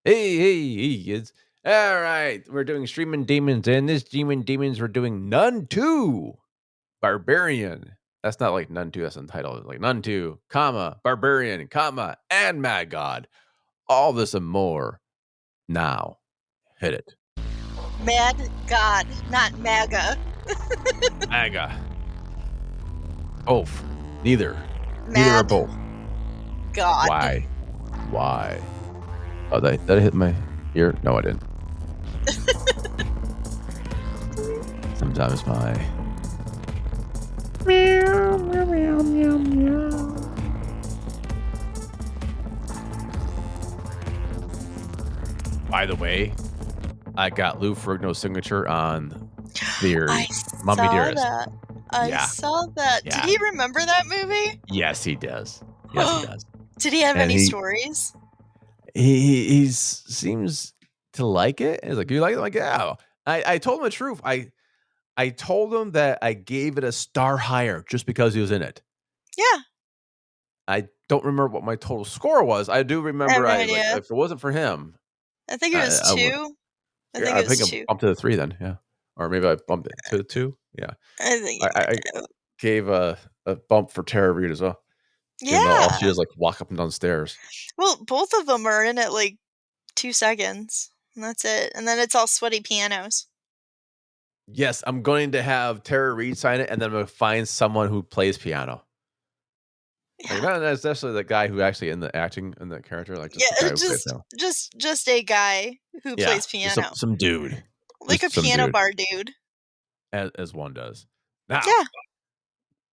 Hey, kids. All right, we're doing Streaming Demons, and this Demon Demons, we're doing None 2, Barbarian. That's not like None 2, that's untitled. It's like None 2, comma, Barbarian, comma, and Mad God. All this and more. Now, hit it. Mad God, not MAGA. MAGA. Both. Neither. Neither Mad or both. God. Why? Oh, did I hit my ear? No, I didn't. Sometimes my meow, meow, meow, meow, meow. By the way, I got Lou Ferrigno's signature on Theory. I Mommy saw Dearest. that. I saw that. Yeah. Did he remember that movie? Yes, he does. Yes, he does. Did he have And any stories? He seems to like it. He's like, "You like it?" I'm like, yeah. I told him the truth. I told him that I gave it a star higher just because he was in it. Yeah. I don't remember what my total score was. I do remember I have no like idea. if it wasn't for him, I think it was I would. 2. I Yeah, think I it was think I 2. bumped to the 3 then, yeah. Or maybe I bumped it to the 2. Yeah. I think I gave a bump for Tara Reid as well. Even though all she yeah. does is like walk up and down stairs. Well, both of them are in it like 2 seconds, and that's it. And then it's all sweaty pianos. Yes, I'm going to have Tara Reid sign it, and then I'm gonna find someone who plays piano. Like, Yeah. not necessarily the guy who actually in the acting in the character, like just the guy who plays piano. just a guy who Yeah, plays just piano. some dude. Like a Just some piano dude, bar dude. as one does. Now, Yeah.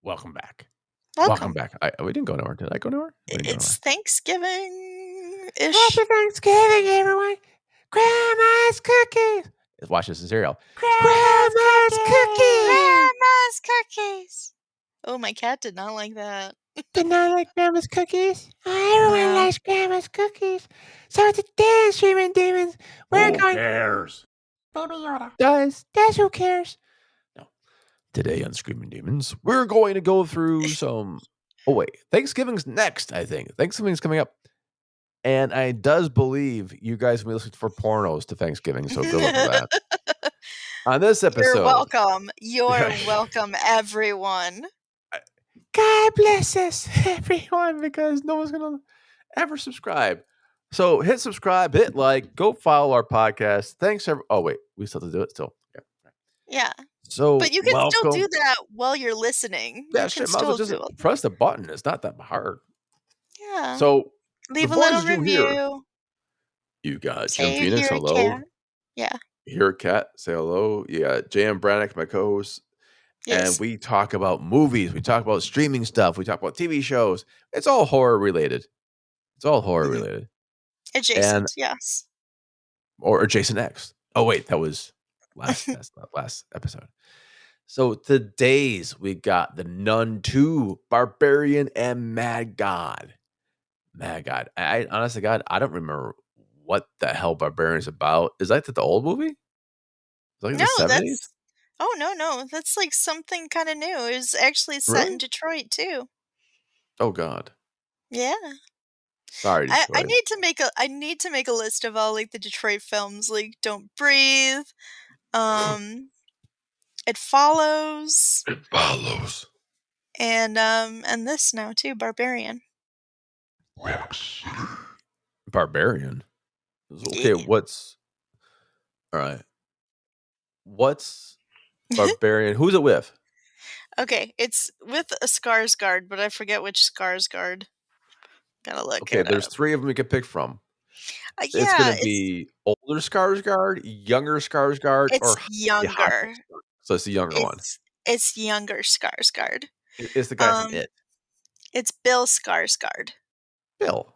welcome back. Welcome. Welcome back. We didn't go nowhere. Did I go nowhere? We didn't go It's nowhere. Thanksgiving-ish. Happy Thanksgiving, everyone. Grandma's cookies. Watch this in cereal. Grandma's cookies. Grandma's cookies. Oh, my cat did not like that. Did not like Grandma's cookies? Everyone No. likes Grandma's cookies. So today, Streaming Demons, we're going. Who cares? Baby Yoda. Does who cares? No. Today on Screaming Demons, we're going to go through some. Oh wait, Thanksgiving's next. I think Thanksgiving's coming up, and I does believe you guys will be listening for pornos to Thanksgiving. So good luck with that. On this episode, You're welcome. You're welcome, everyone. God bless us, everyone, because no one's gonna ever subscribe. So hit subscribe, hit like, go follow our podcast. Thanks. Oh wait, we still have to do it still. Yeah. So, But you can still do that while you're listening. Yeah, You shit, can might as well still just do it. press the button. It's not that hard. Yeah. So, Leave the a little boys are review. here. You got Jim Say Phoenix, you're a hello. cat. Yeah. Here, Cat, say hello. You got J.M. Brannick, my co-host. Yes. And we talk about movies. We talk about streaming stuff. We talk about TV shows. It's all horror related. It's all horror related. Adjacent, yes. Or Jason X. Oh, wait, that was last episode. So today's we got the Nun 2, Barbarian and Mad God. Mad God. I honestly, God, I don't remember what the hell Barbarian is about. Is that the old movie? Is like No, the 70s? that's... Oh, no. That's like something kind of new. It was actually set in Really? Detroit, too. Oh, God. Yeah. Sorry, Detroit. I need to make a list of all like the Detroit films, like Don't Breathe, It Follows. It Follows. And this now too, Barbarian. Barbarian? Okay, Yeah. what's... All right. What's Barbarian? Who's it with? Okay, it's with a Skarsgård, but I forget which Skarsgård. Gotta look Okay, it there's up. 3 of them you can pick from. Yeah, It's gonna be older Skarsgård, younger Skarsgård, or it's younger. So it's the younger one. It's younger Skarsgård. It's the guy from It. It's Bill Skarsgård. Bill.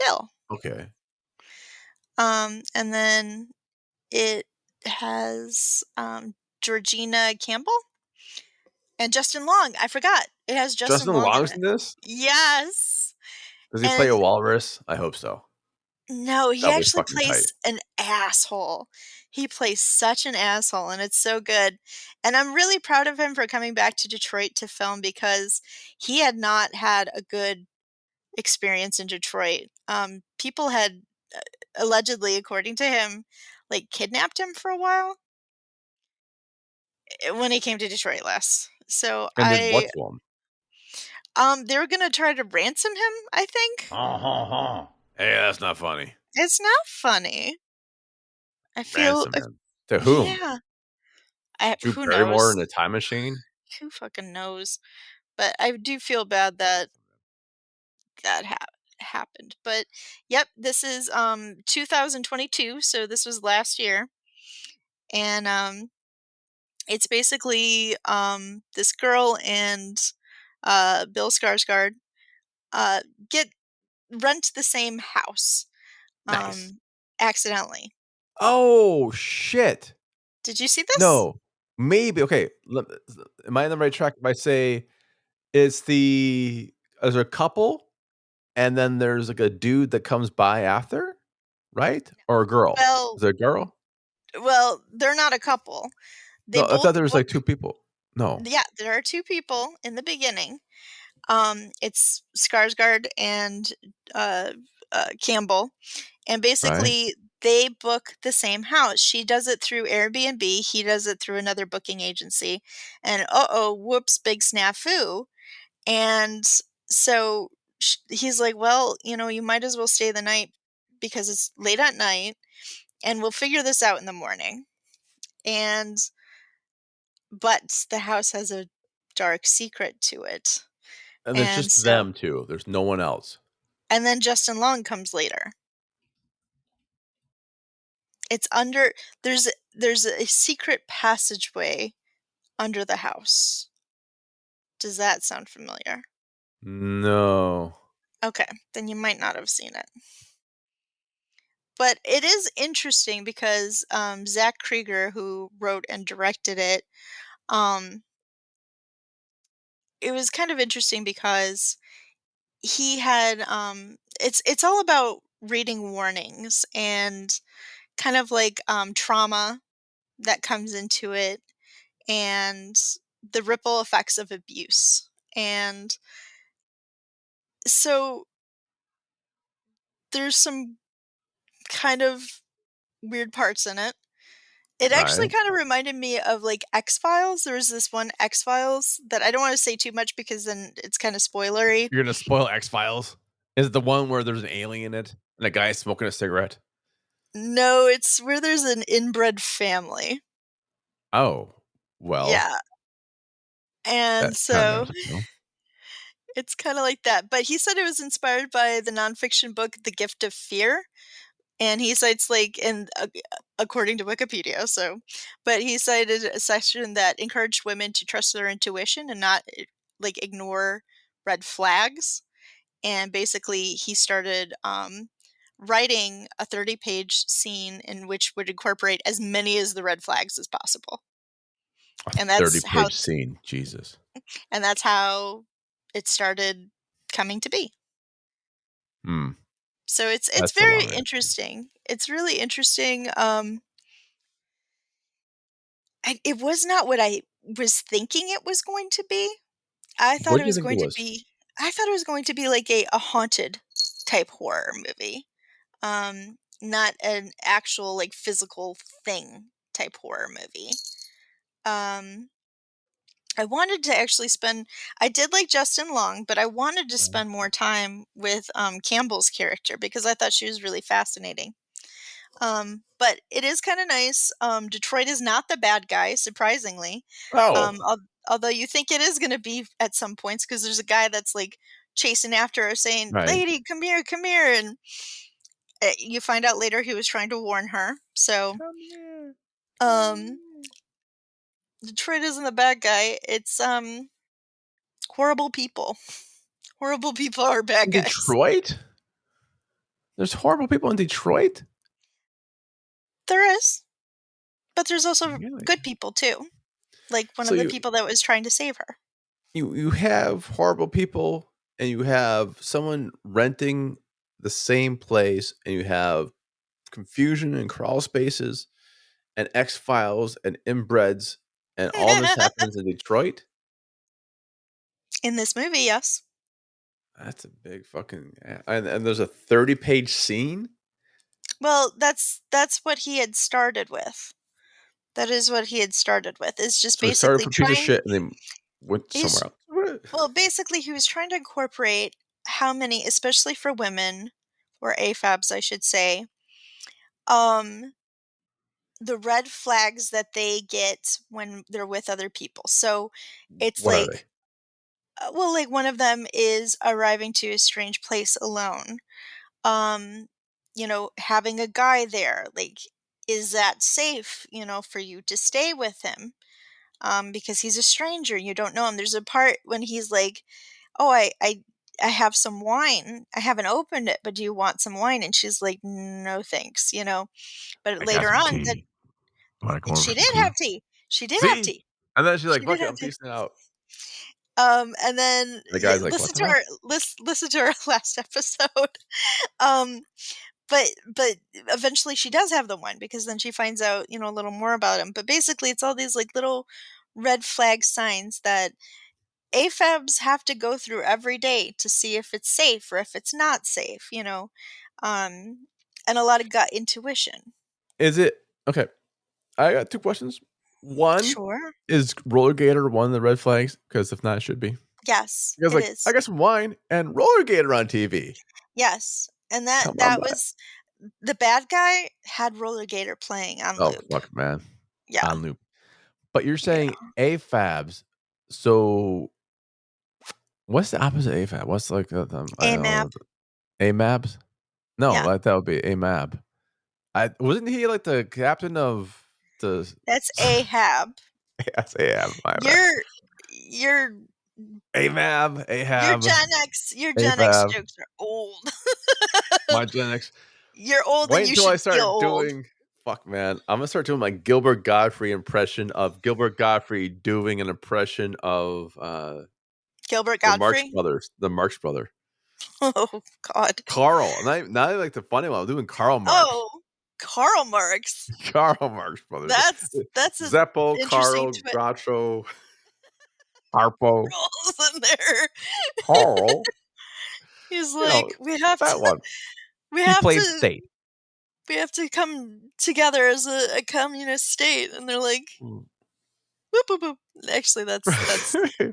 Okay. Okay. And then it has Georgina Campbell and Justin Long. I forgot. It has Justin Long Long's in this? Yes. Does he play a walrus? I hope so. No, he That'll be actually fucking plays an asshole. He plays such an asshole, and it's so good. And I'm really proud of him for coming back to Detroit to film because he had not had a good experience in Detroit. People had allegedly, according to him, like, kidnapped him for a while when he came to Detroit last. So And did what to him? they were gonna try to ransom him, I think. Hey, that's not funny. It's not funny. I feel Ransom him. To whom? yeah. Drew Who Barrymore knows? in a time machine? Who fucking knows? But I do feel bad that that happened. But yep, this is 2022, so this was last year. And it's basically this girl and Bill Skarsgård uh get rent the same house Nice. um accidentally. Oh, shit. Did you see this? No. Maybe, okay, am I on the right track if I say it's there's a couple, and then there's, like, a dude that comes by after, right? Or a girl? Well, Is it a girl? they're not a couple. They No, I thought both there was, book. like, 2 people. No, Yeah, there are two people in the beginning. It's Skarsgård and uh, Campbell, and right? basically they book the same house. She does it through Airbnb. He does it through another booking agency. And whoops, big snafu. And so he's like, well, you might as well stay the night because it's late at night, and we'll figure this out in the morning. And but the house has a dark secret to it. And there's And just so them 2, there's no one else. and then Justin Long comes later. It's under there's a secret passageway under the house. Does that sound familiar? No. Okay, then you might not have seen it. But it is interesting because Zach Krieger, who wrote and directed it, um, it was kind of interesting because he had it's all about reading warnings and kind of like trauma that comes into it and the ripple effects of abuse. And so there's some kind of weird parts in it. It actually Right. kind of reminded me of like X-Files. There was this one X-Files that I don't want to say too much because then it's kind of spoilery. You're gonna spoil X-Files? Is it the one where there's an alien in it, and a guy smoking a cigarette? No, it's where there's an inbred family. Oh, well, Yeah. And that kinda so narrows it down. it's kind of like that. But he said it was inspired by the nonfiction book The Gift of Fear. And he cites like according to Wikipedia, so but he cited a section that encouraged women to trust their intuition and not like ignore red flags. And basically he started writing a 30-page scene in which would incorporate as many as the red flags as possible. A And that's how 30-page scene, Jesus. and that's how it started coming to be. Hmm, So it's that's a very long ass scene. interesting. It's really interesting. It was not what I was thinking it was going to be. I thought What it do you was think it going to was? be I thought it was going to be like a haunted type horror movie. Not an actual like physical thing type horror movie. Um, I wanted to actually spend I did like Justin Long, but I wanted to Right. spend more time with Campbell's character because I thought she was really fascinating. But it is kind of nice. Detroit is not the bad guy, surprisingly. Oh, Um, al- Although you think it is going to be at some points because there's a guy that's like chasing after her, saying, right. "Lady, come here," and you find out later he was trying to warn her. So, Come here, come um, here. Detroit isn't the bad guy. It's horrible people. Horrible people are bad In guys. Detroit? There's horrible people in Detroit? There is, but there's also Really? good people too. Like one So of the people that was trying to save her. you have horrible people, and you have someone renting the same place, and you have confusion and crawl spaces and X-Files and inbreds, and all this happens in Detroit? In this movie, yes. That's a big fucking and there's a 30-page scene? Well, that's what he had started with. That is what he had started with, is just So he started basically from a piece of trying shit and then went somewhere he's else. What? well, basically, he was trying to incorporate how many, especially for women, or AFABs, I should say, um, the red flags that they get when they're with other people. So it's What are they? like, well, like one of them is arriving to a strange place alone. Um, having a guy there, like, is that safe, for you to stay with him? Because he's a stranger, you don't know him. There's a part when he's like, "Oh, I have some wine. I haven't opened it, but do you want some wine?" And she's like, "No, thanks," But I got later some on, that tea. Wanna come and over for she some did have tea? tea. She did have See? tea. And then she's like, She did "Fuck it, have I'm tea. peacing out." And then The guy's like, "What the fuck?" listen to our last episode. Um, but eventually she does have the wine, because then she finds out, a little more about him. But basically, it's all these like little red flag signs that AFABs have to go through every day to see if it's safe or if it's not safe. Um, and a lot of gut intuition. Is it okay, I got 2 questions. One, Sure. is roller gator one of the red flags? Because if not, it should be. Yes, Because, it like, I is. got some wine and roller gator on TV. Yes. And that Come on, that man. was the bad guy had Roller Gator playing on Oh, loop. fuck, man. Yeah. On loop. But you're saying Yeah. AFABs, so what's the opposite of AFAB? What's, like, I don't AMAB. know, AMABs? No, Yeah. that would be AMAB. I wasn't he, like, the captain of the That's AHAB. Yes, AMAB, my bad. Your your AMAB, your AHAB, Gen X AFAB, jokes are old. my Gen X. You're old and Wait you until I should feel start old. doing fuck, man. Imma start doing my Gilbert Godfrey impression of Gilbert Godfrey doing an impression of, Gilbert the Marx Godfrey? Brothers, the Marx Brother. Oh, God. Carl, not like the funny one, I'm doing Karl Marx. Oh, Karl Marx. Karl Marx Brothers. That's an Zeppo, interesting Carl, Groucho, Harpo, roles in there. Carl, He's you know, like, that one. we He have played to state. we have to come together as a communist state, and they're like, Mm. "Boop, boop, boop." Actually, that's Three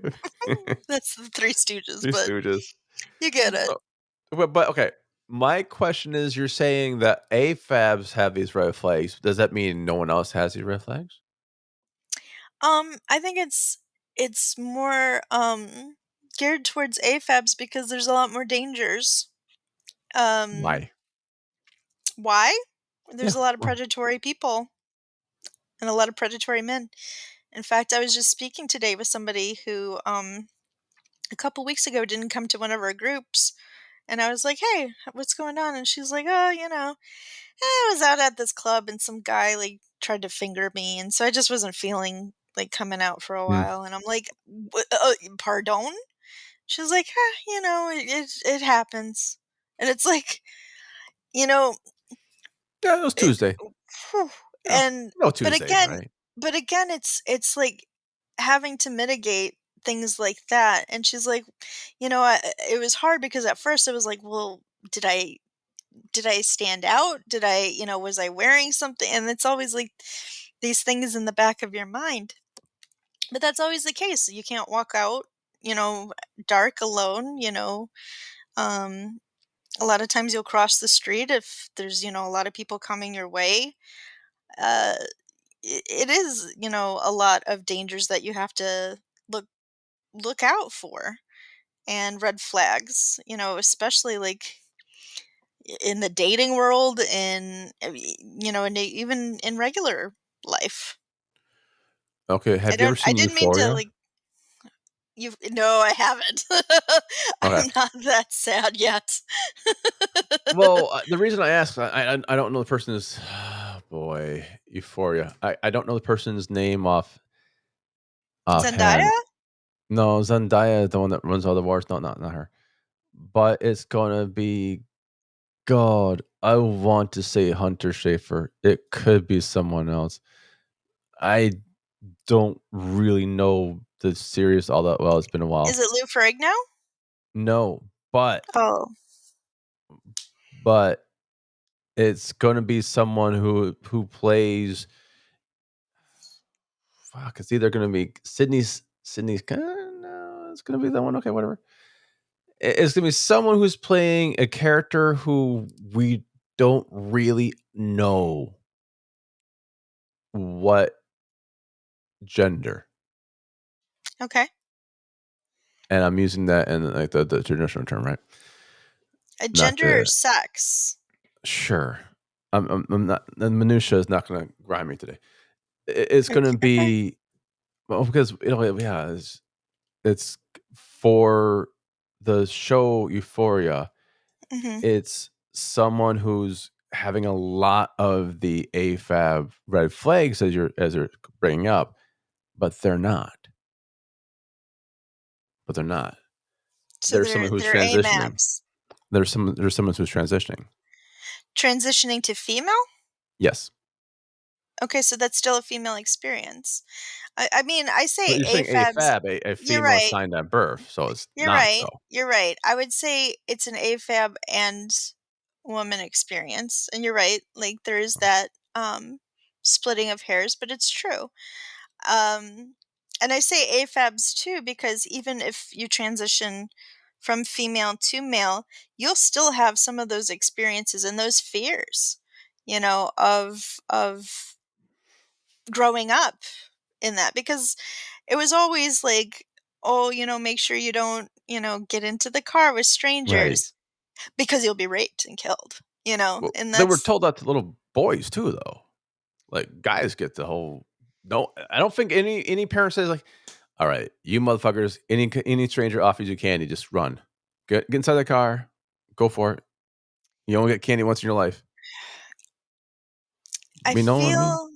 that's the Three Stooges, but Stooges. you get it. Oh, but okay, my question is, you're saying that AFABs have these red flags. Does that mean no one else has these red flags? I think it's more, geared towards AFABs because there's a lot more dangers. Um, Why? why? Yeah, There's a lot of why? predatory people and a lot of predatory men. In fact, I was just speaking today with somebody who, a couple weeks ago didn't come to one of our groups, and I was like, "Hey, what's going on?" And she's like, "Oh, I was out at this club and some guy like tried to finger me, and so I just wasn't feeling like coming out for a Mm. while." And I'm like, Pardon?" She's like, it happens," and it's like, you know, Yeah, it was it, Tuesday. whew, Yeah, and but Tuesdays, again, right? it's like having to mitigate things like that. And she's like, it was hard because at first I was like, well, did I did I stand out? Did I, was I wearing something? And it's always like these things in the back of your mind. But that's always the case. You can't walk out, you know, dark alone. Um, a lot of times you'll cross the street if there's, a lot of people coming your way. Uh, it is, a lot of dangers that you have to look look out for, and red flags, especially like in the dating world, in and even in regular life. Okay, have you ever I seen didn't mean to Euphoria? like you no, I haven't. Okay. I'm not that sad yet. Well, the reason I ask, I don't know the person's boy, Euphoria. I don't know the person's name Zendaya? offhand. No, Zendaya, the one that runs all the wars. No, not her. But it's gonna be God. I want to say Hunter Schafer. It could be someone else. I don't really know the series all that well. It's been a while. Is it Lou Ferrigno? No, but Oh, but It's gonna be someone who plays fuck, it's either gonna be Sydney's no, it's gonna be that one, okay, whatever. It's gonna be someone who's playing a character who we don't really know what gender, Okay. and I'm using that in, like, the traditional term, right? A Not gender or the sex? sure. I'm not the minutia is not gonna grind me today. It's Okay, gonna okay. be well, because, yeah, it's for the show Euphoria, Mhm. it's someone who's having a lot of the AFAB red flags as you're bringing up, but they're not. But they're not. So There's someone who's they're transitioning. AMABs. There's someone who's transitioning. Transitioning to female? Yes. Okay, so that's still a female experience. I mean, I But say you're saying AFABs. AFAB, a You're female right. assigned at birth, so it's You're not right. though. You're right. I would say it's an AFAB and woman experience. And you're right. Like there is that splitting of hairs, but it's true. Um and I say AFABs too because even if you transition from female to male, you'll still have some of those experiences and those fears, of growing up in that because it was always like, "Oh, make sure you don't, get into the car with Right. strangers because you'll be raped and killed," Well, and they were that's told that to little boys too, though. Like, guys get the whole no, I don't think any parent says like, "All right, you motherfuckers, any stranger offers you candy, just run. Get inside the car, go for it. You only get candy once in your life." I You know what I mean? feel.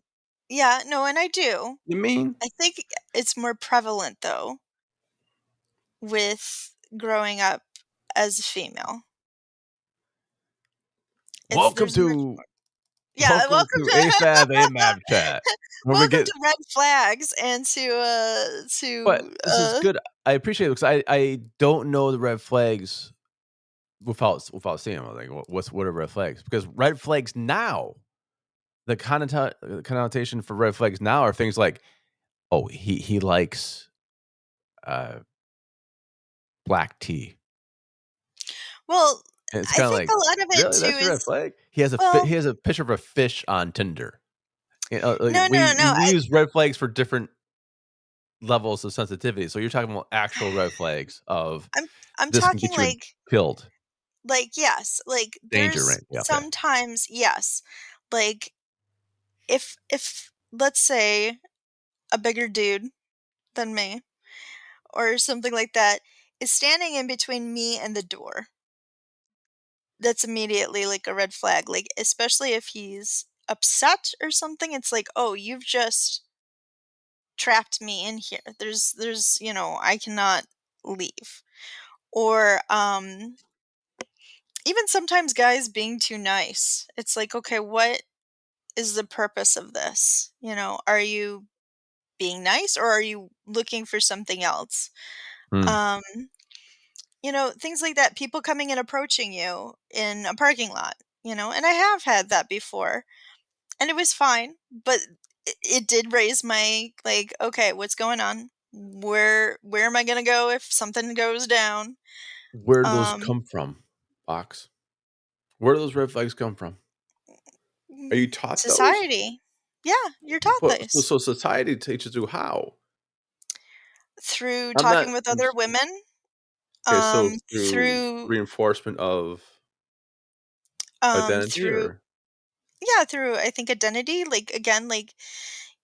Yeah, no, and I do. You mean? I think it's more prevalent though with growing up as a female. It's Welcome there's much to more. Yeah, welcome welcome to to AFAB AMAB chat, where we welcome get to red flags and to but this is good. I appreciate it because I don't know the red flags without seeing them. I'm like, what are red flags? Because red flags now, the connotation for red flags now are things like, oh, he likes uh, black tea. well, And it's I kind of think like, a lot of it really, too that's your red is flag. well, He has a picture of a fish on Tinder. Like no, no, no. we use red flags for different levels of sensitivity. So you're talking about actual red flags of I'm I'm this can talking get you killed, yes, like danger there's range. Yeah, okay. sometimes yes, like if let's say a bigger dude than me or something like that is standing in between me and the door, that's immediately like a red flag. Like especially if he's upset or something, it's like, "Oh, you've just trapped me in here. There's, I cannot leave." Or even sometimes guys being too nice. It's like, "Okay, what is the purpose of this?" Are you being nice or are you looking for something else? Hmm. Um, things like that, people coming and approaching you in a parking lot, and I have had that before and it was fine, but it did raise my like, okay, what's going on? Where am I going to go if something goes down? Where do those Um come from, Box? Where do those red flags come from? Are you taught those? Society. Yeah, you're taught But this so society teaches you how. through I'm not talking with other women, okay. So through through reinforcement of identity, through or yeah, through I think identity, like again, like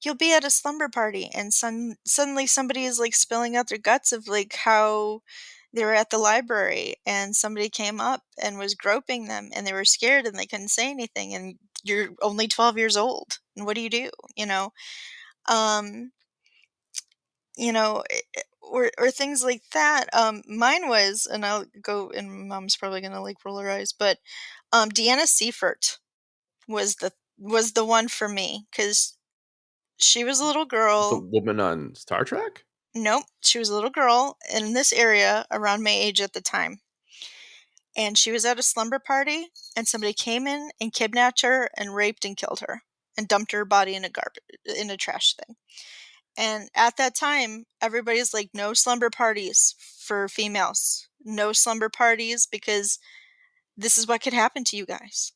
you'll be at a slumber party and suddenly somebody is like spilling out their guts of like how they were at the library and somebody came up and was groping them and they were scared and they couldn't say anything and you're only 12 years old and what do? You know? Um, or things like that. Mine was, and I'll go, and mom's probably gonna like roll her eyes, but Deanna Seifert was the one for me because she was a little the girl. woman on Star Trek? Nope, she was a little girl in this area around my age at the time, and she was at a slumber party, and somebody came in and kidnapped her and raped and killed her and dumped her body in a trash thing. And at that time, everybody's like, "No slumber parties for females. No slumber parties because this is what could happen to you guys.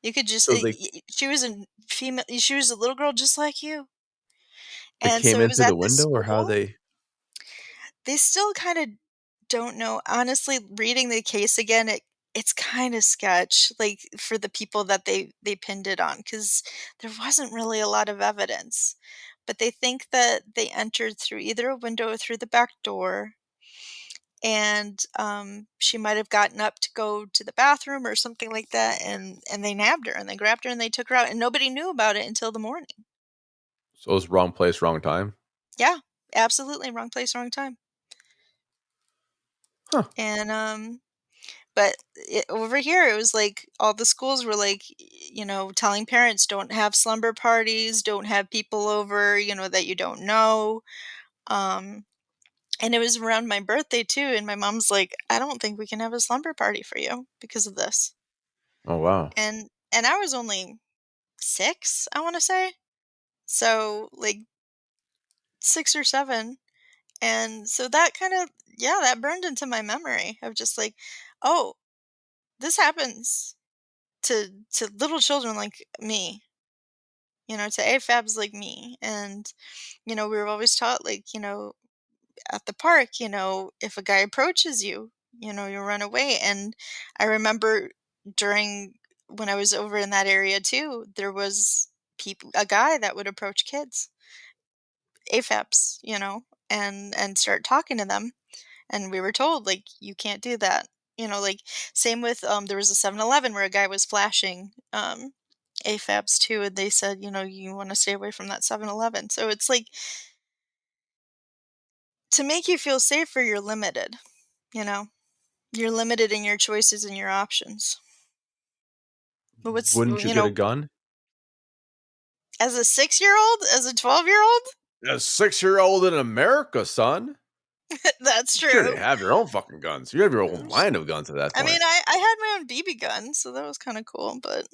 You could just So she was a female she was a little girl just like you." they And came so it in was through the at this window, or how school. they They still kinda don't know. Honestly, reading the case again, it's kinda sketch, like, for the people that they pinned it on, because there wasn't really a lot of evidence. But they think that they entered through either a window or through the back door, and, she might have gotten up to go to the bathroom or something like that, and they nabbed her, and they grabbed her, and they took her out, and nobody knew about it until the morning. so it was wrong place, wrong time? Yeah, absolutely, wrong place, wrong time. Huh. And, but over here, it was like all the schools were like, telling parents, don't have slumber parties, don't have people over, that you don't know. Um, and it was around my birthday too. And my mom's like, I don't think we can have a slumber party for you because of this. Oh, wow. And I was only 6, I want to say. So like 6 or 7. And so that kind of, yeah, that burned into my memory of just like, oh, this happens to little children like me, to AFABs like me. And, we were always taught, like, at the park, if a guy approaches you, you run away. And I remember during when I was over in that area too, there was a guy that would approach kids, AFABs, and start talking to them. And we were told, like, you can't do that. Like, same with there was a 7-Eleven where a guy was flashing AFABs too, and they said, you want to stay away from that 7-Eleven. So it's like, to make you feel safer, you're limited, you know. You're limited in your choices and your options. But Wouldn't you get a gun? as a 6-year-old, as a 12-year-old, A 6-year-old in America, son. that's You should already true. have your own fucking guns. You have your own There's- line of guns at that I mean, point. I had my own BB gun, so that was kind of cool. But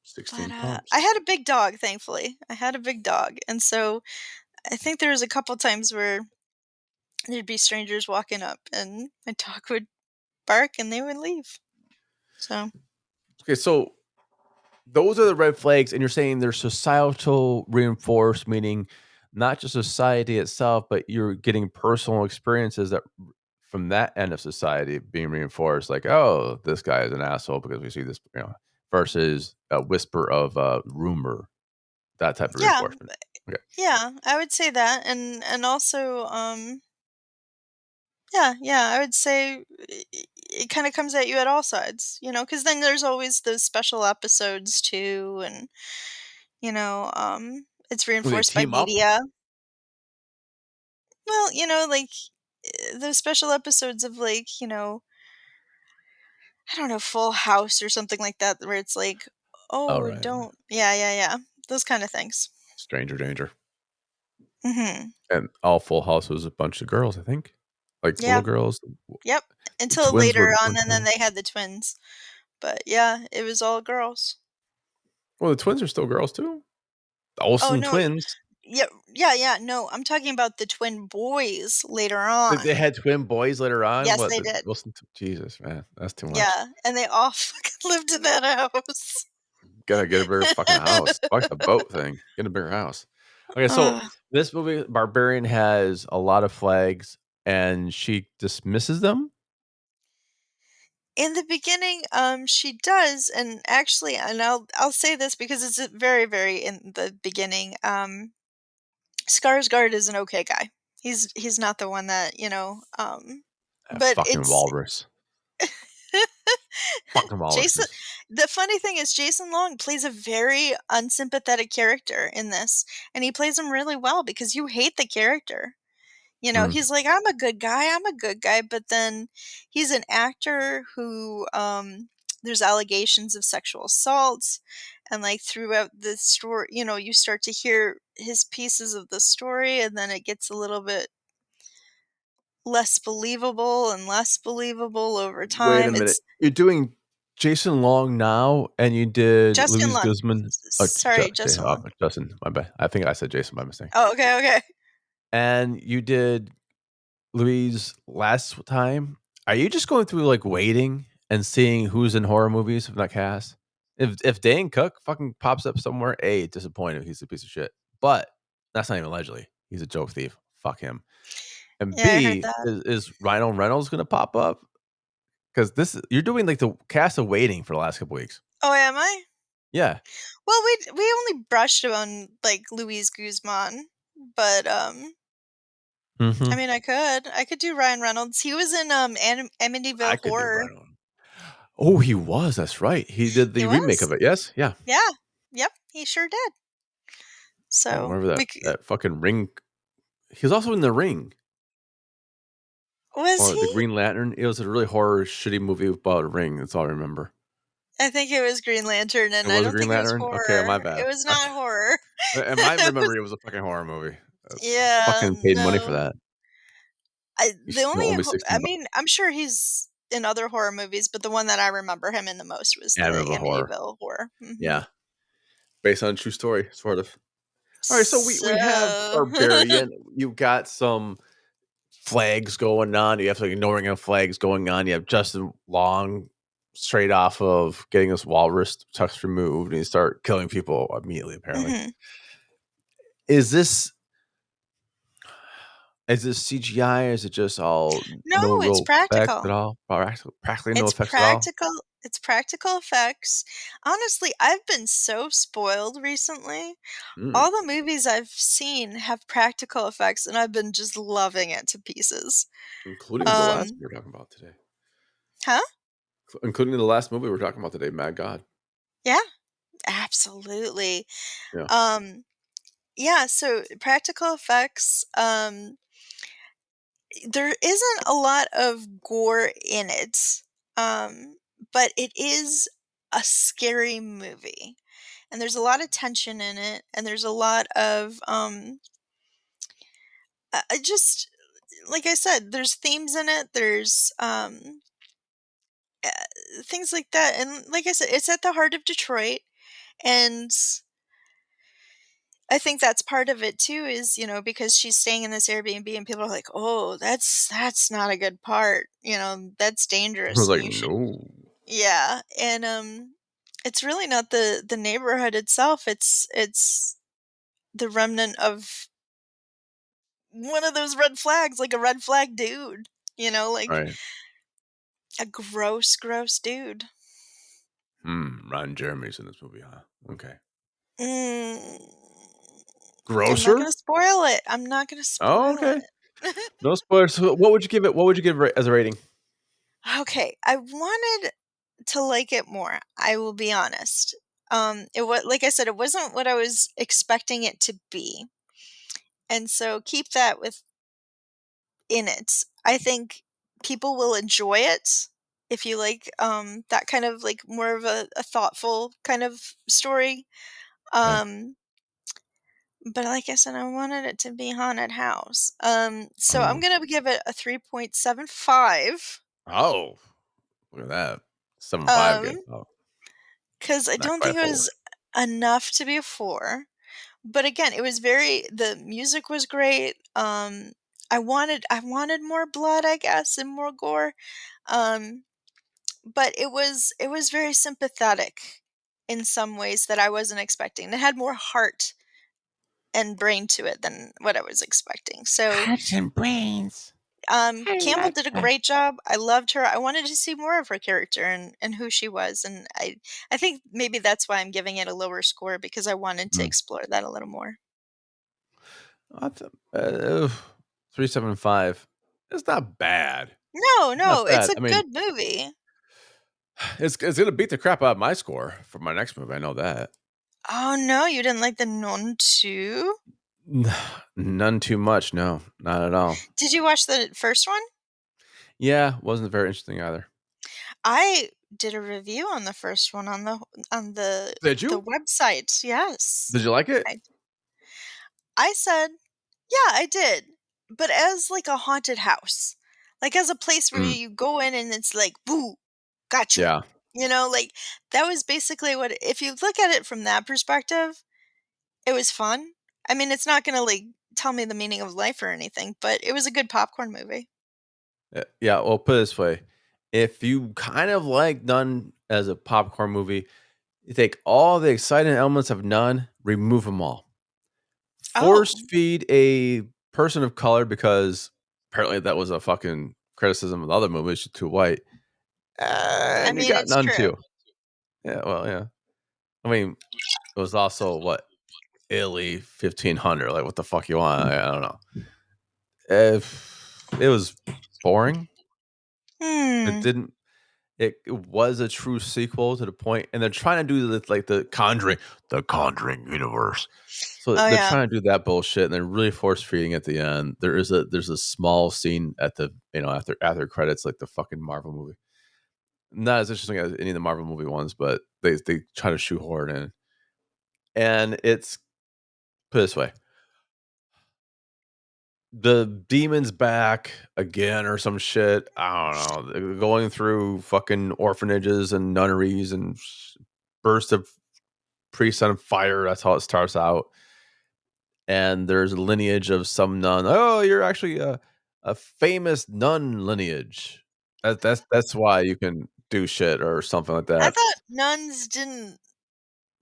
16 I pumps. had a big dog, thankfully. I had a big dog, and so I think there was a couple times where there'd be strangers walking up, and my dog would bark, and they would leave. So Okay, so those are the red flags, and you're saying they're societal reinforced, meaning not just society itself, but you're getting personal experiences that from that end of society being reinforced, like, oh, this guy is an asshole because we see this, versus a whisper of a rumor, that type of yeah, reinforcement. Okay. yeah, I would say that, and also, yeah, yeah, I would say it kind of comes at you at all sides, because then there's always those special episodes too, and it's Will they reinforced by team up? media. Well, like those special episodes of like, I don't know, Full House or something like that, where it's like, All oh, right. don't, yeah, yeah, yeah, those kind of things. Stranger danger. Hmm. And all Full House was a bunch of girls, I think. Like little Yeah, girls. yep. The Until twins later were on, were and then twins. they had the twins. But yeah, it was all girls. Well, the twins are still girls too. The Oh Olsen no, twins. yeah, yeah, yeah. No, I'm talking about the twin boys later They on. had twin boys later on? Yes, What, they the did. Wilson t Jesus, man, that's too much. Yeah, and they all fucking lived in that house. Gotta get a bigger fucking house. Fuck the boat thing. Get a bigger house. Okay, so Ugh. this movie, Barbarian, has a lot of flags, and she dismisses them? In the beginning, she does, and actually, and I'll say this because it's very, very in the beginning. Skarsgård is an okay guy. He's not the one that That but fucking it's walrus. Fucking Jason. walruses. The funny thing is, Jason Long plays a very unsympathetic character in this, and he plays him really well because you hate the character. Mm, He's like, I'm a good guy, but then he's an actor who there's allegations of sexual assault, and like throughout the story, you start to hear his pieces of the story, and then it gets a less believable and less believable over Wait a time. minute. It's You're doing Jason Long now, and you did Justin Louise Lund. Guzman. Sorry, Justin Long. Justin. My bad. I think I said Jason by mistake. Oh, okay, okay. And you did Louise last time. Are you just going through like waiting and seeing who's in horror movies from that cast? If Dane Cook fucking pops up somewhere, A, disappointed. He's a piece of shit. But that's not even allegedly. He's a joke thief. Fuck him. And Yeah, I heard B, that. is Ryan Reynolds gonna pop up? Because this you're doing like the cast of waiting for the last couple weeks. Oh, am I? Yeah. Well, we only brushed on, like, Luis Guzman, but, I Mhm. mean, I could do Ryan Reynolds. He was in, I Amityville could do Horror. Ryan Reynolds. Oh, he was. That's right. He did He the remake was? of it. Yes. Yeah. Yeah. Yep, he sure did. Yeah. So, Whatever that we c that fucking ring. He was also in The Ring was or The he? Green Lantern. It was a really horror, shitty movie about a ring. That's all I remember. I think it was Green Lantern, It and I was a don't Green think it was Lantern. Okay, my horror. It bad. was not horror. In my It was memory, it was a fucking horror movie. yeah, Fucking paid money for no. that. You The only still owe me ho I 16 bucks. mean, I'm sure he's in other horror movies, but the one that I remember him in the most was Yeah, I the remember horror. Amityville Horror. Mhm. Yeah, based on a true story, sort of. All right, so we have So Barbarian. You got some flags going on. You have like ignoring of flags going on. You have Justin Long straight off of getting his walrus tusk removed, and you start killing people immediately. Apparently, Mhm. is this CGI? Is it just all No, no it's real effects at practical. all? Practically no effects at all. It's practical effects. Honestly, I've been so spoiled recently. Mm, All the movies I've seen have practical effects, and I've been just loving it to pieces. including the last Um we were talking about today. Huh? Including the last movie we're talking about today, Mad God. Yeah, absolutely. Yeah. Um, yeah, so practical effects, there isn't a lot of gore in it, um, but it is a scary movie, and there's a lot of tension in it, and there's a lot of, I just like I said, there's themes in it, there's, things like that, and like I said, it's at the heart of Detroit, and I think that's part of it too is, because she's staying in this Airbnb and people are like, "Oh, that's not a good part. That's I was dangerous and like, you should." no. Yeah, and it's really not the neighborhood itself. It's the remnant of one of those red flags, like a red flag dude, like Right. a gross, gross dude. Ron Jeremy's in this movie, huh? Okay. Mm, I'm not Grosser? gonna spoil it. I'm not gonna Oh, spoil okay. it. No spoilers. So what would you give it? What would you give as a rating? Okay, I wanted to like it more, I will be honest. It was like I said, it wasn't what I was expecting it to be. And so keep that within it. I think people will enjoy it if you like that kind of like more of a thoughtful kind of story. Okay. Um but like I said, I wanted it to be haunted house. So I'm Oh. gonna give it a 3.75. Oh, look at that. 7.5 Um, get oh, because I not don't quite think a it full was enough to be a 4. But again, it was the music was great. I wanted more blood, I guess, and more gore. Um, but it was very sympathetic in some ways that I wasn't expecting. It had more heart and brain to it than what I was expecting. So, hearts and brains. I Campbell like did a that. great job. I loved her. I wanted to see more of her character and who she was, and I think maybe that's why I'm giving it a lower score because I wanted to Mm. explore that a little more. I th 3.75. It's not bad. No, It's not no, it's bad. a I mean, good movie. it's gonna beat the crap out of my score for my next movie. I know that. Oh, no, you didn't like The Nun 2? None too much. No, not at all. Did you watch the first one? Yeah, wasn't very interesting either. I did a review on the first one on Did the you? website, yes. Did you like it? I I said, "Yeah, I did," but as, like, a haunted house. Like, as a place where Mm, you go in and it's like, "Boo, got you." yeah. Like, that was basically what if you look at it from that perspective, it was fun. I mean, it's not gonna, like, tell me the meaning of life or anything, but it was a good popcorn movie. Yeah, well, put it this way. If you kind of like Nun as a popcorn movie, you take all the exciting elements of Nun, remove them all. Force Oh, feed a person of color because apparently that was a fucking criticism of the other movies, she's too white. I And you mean, got it's Nun true. too. Yeah, well, yeah. I mean, it was also what Italy 1500. Like, what the fuck you want? I don't know. If it was boring, it Hmm. didn't. It was a true sequel to the point, and they're trying to do like the Conjuring universe. So Oh, they're yeah. trying to do that bullshit, and they're really force feeding at the end. There's a small scene at the after credits, like the fucking Marvel movie. Not as interesting as any of the Marvel movie ones, but they try to shoehorn in, and it's put it this way: the demon's back again or some shit. I don't know. They're going through fucking orphanages and nunneries and bursts of priests on fire. That's how it starts out. And there's a lineage of some nun. Oh, you're actually a famous nun lineage. That's why you can do shit or something like I that. thought nuns didn't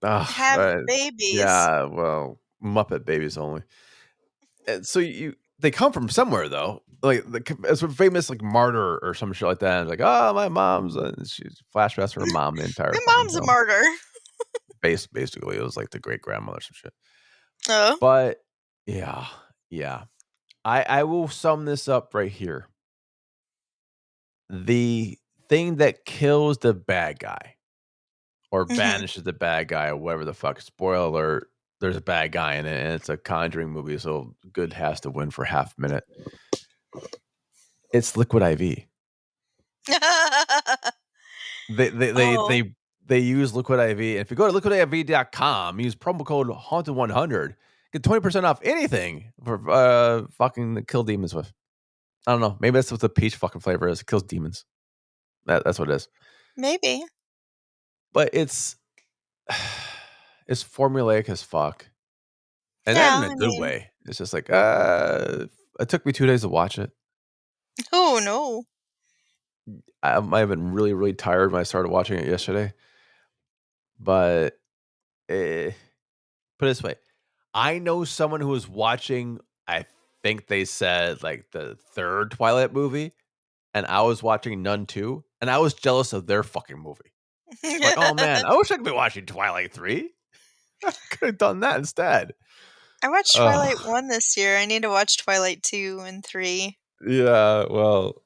Ah, have babies. yeah. Well, Muppet babies only. And so they come from somewhere though. Like as a famous like martyr or some shit like that. And like, oh, my mom's. She's flashbacks for her mom the entire My fucking mom's a film. martyr. Basically, it was like the great grandmother some shit. Oh. But yeah, yeah. I will sum this up right here. The thing that kills the bad guy or Mhm. banishes the bad guy or whatever the fuck. Spoiler alert: there's a bad guy in it, and it's a Conjuring movie, so good has to win for half a minute. It's Liquid IV. They they they Oh, they they use Liquid IV, and if you go to liquidiv.com, use promo code Haunted100, get 20% off anything for fucking kill demons with. I don't know. Maybe that's what the peach fucking flavor is. It kills demons. That's what it is. maybe. But it's formulaic as fuck, and not Yeah, in a I good mean, way. It's just like it took me 2 days to watch it. oh, no. I might have been really really tired when I started watching it yesterday, but eh, put it this way, I know someone who was watching. I think they said like the third Twilight movie, and I was watching Nun 2, and I was jealous of their fucking movie. Like, oh man, I wish I could be watching Twilight 3. I could have done that instead. I watched Twilight Ugh. 1 this year. I need to watch Twilight 2 and 3. Yeah, well,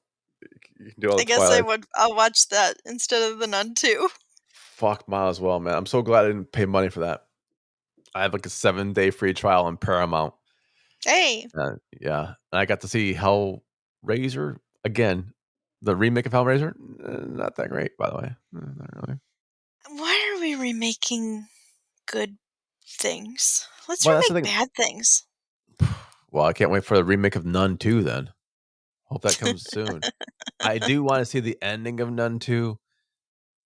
you can do all I the guess Twilights. I'll watch that instead of The Nun 2. Fuck, might as well, man. I'm so glad I didn't pay money for that. I have like a 7-day free trial on Paramount. Hey, Yeah, and I got to see Hellraiser again. The remake of Hellraiser, not that great, by the way. Not really. why are we remaking good things? Let's Well, that's the remake thing. bad things. Well, I can't wait for the remake of Nun 2 then. Hope that comes soon. I do want to see the ending of Nun 2,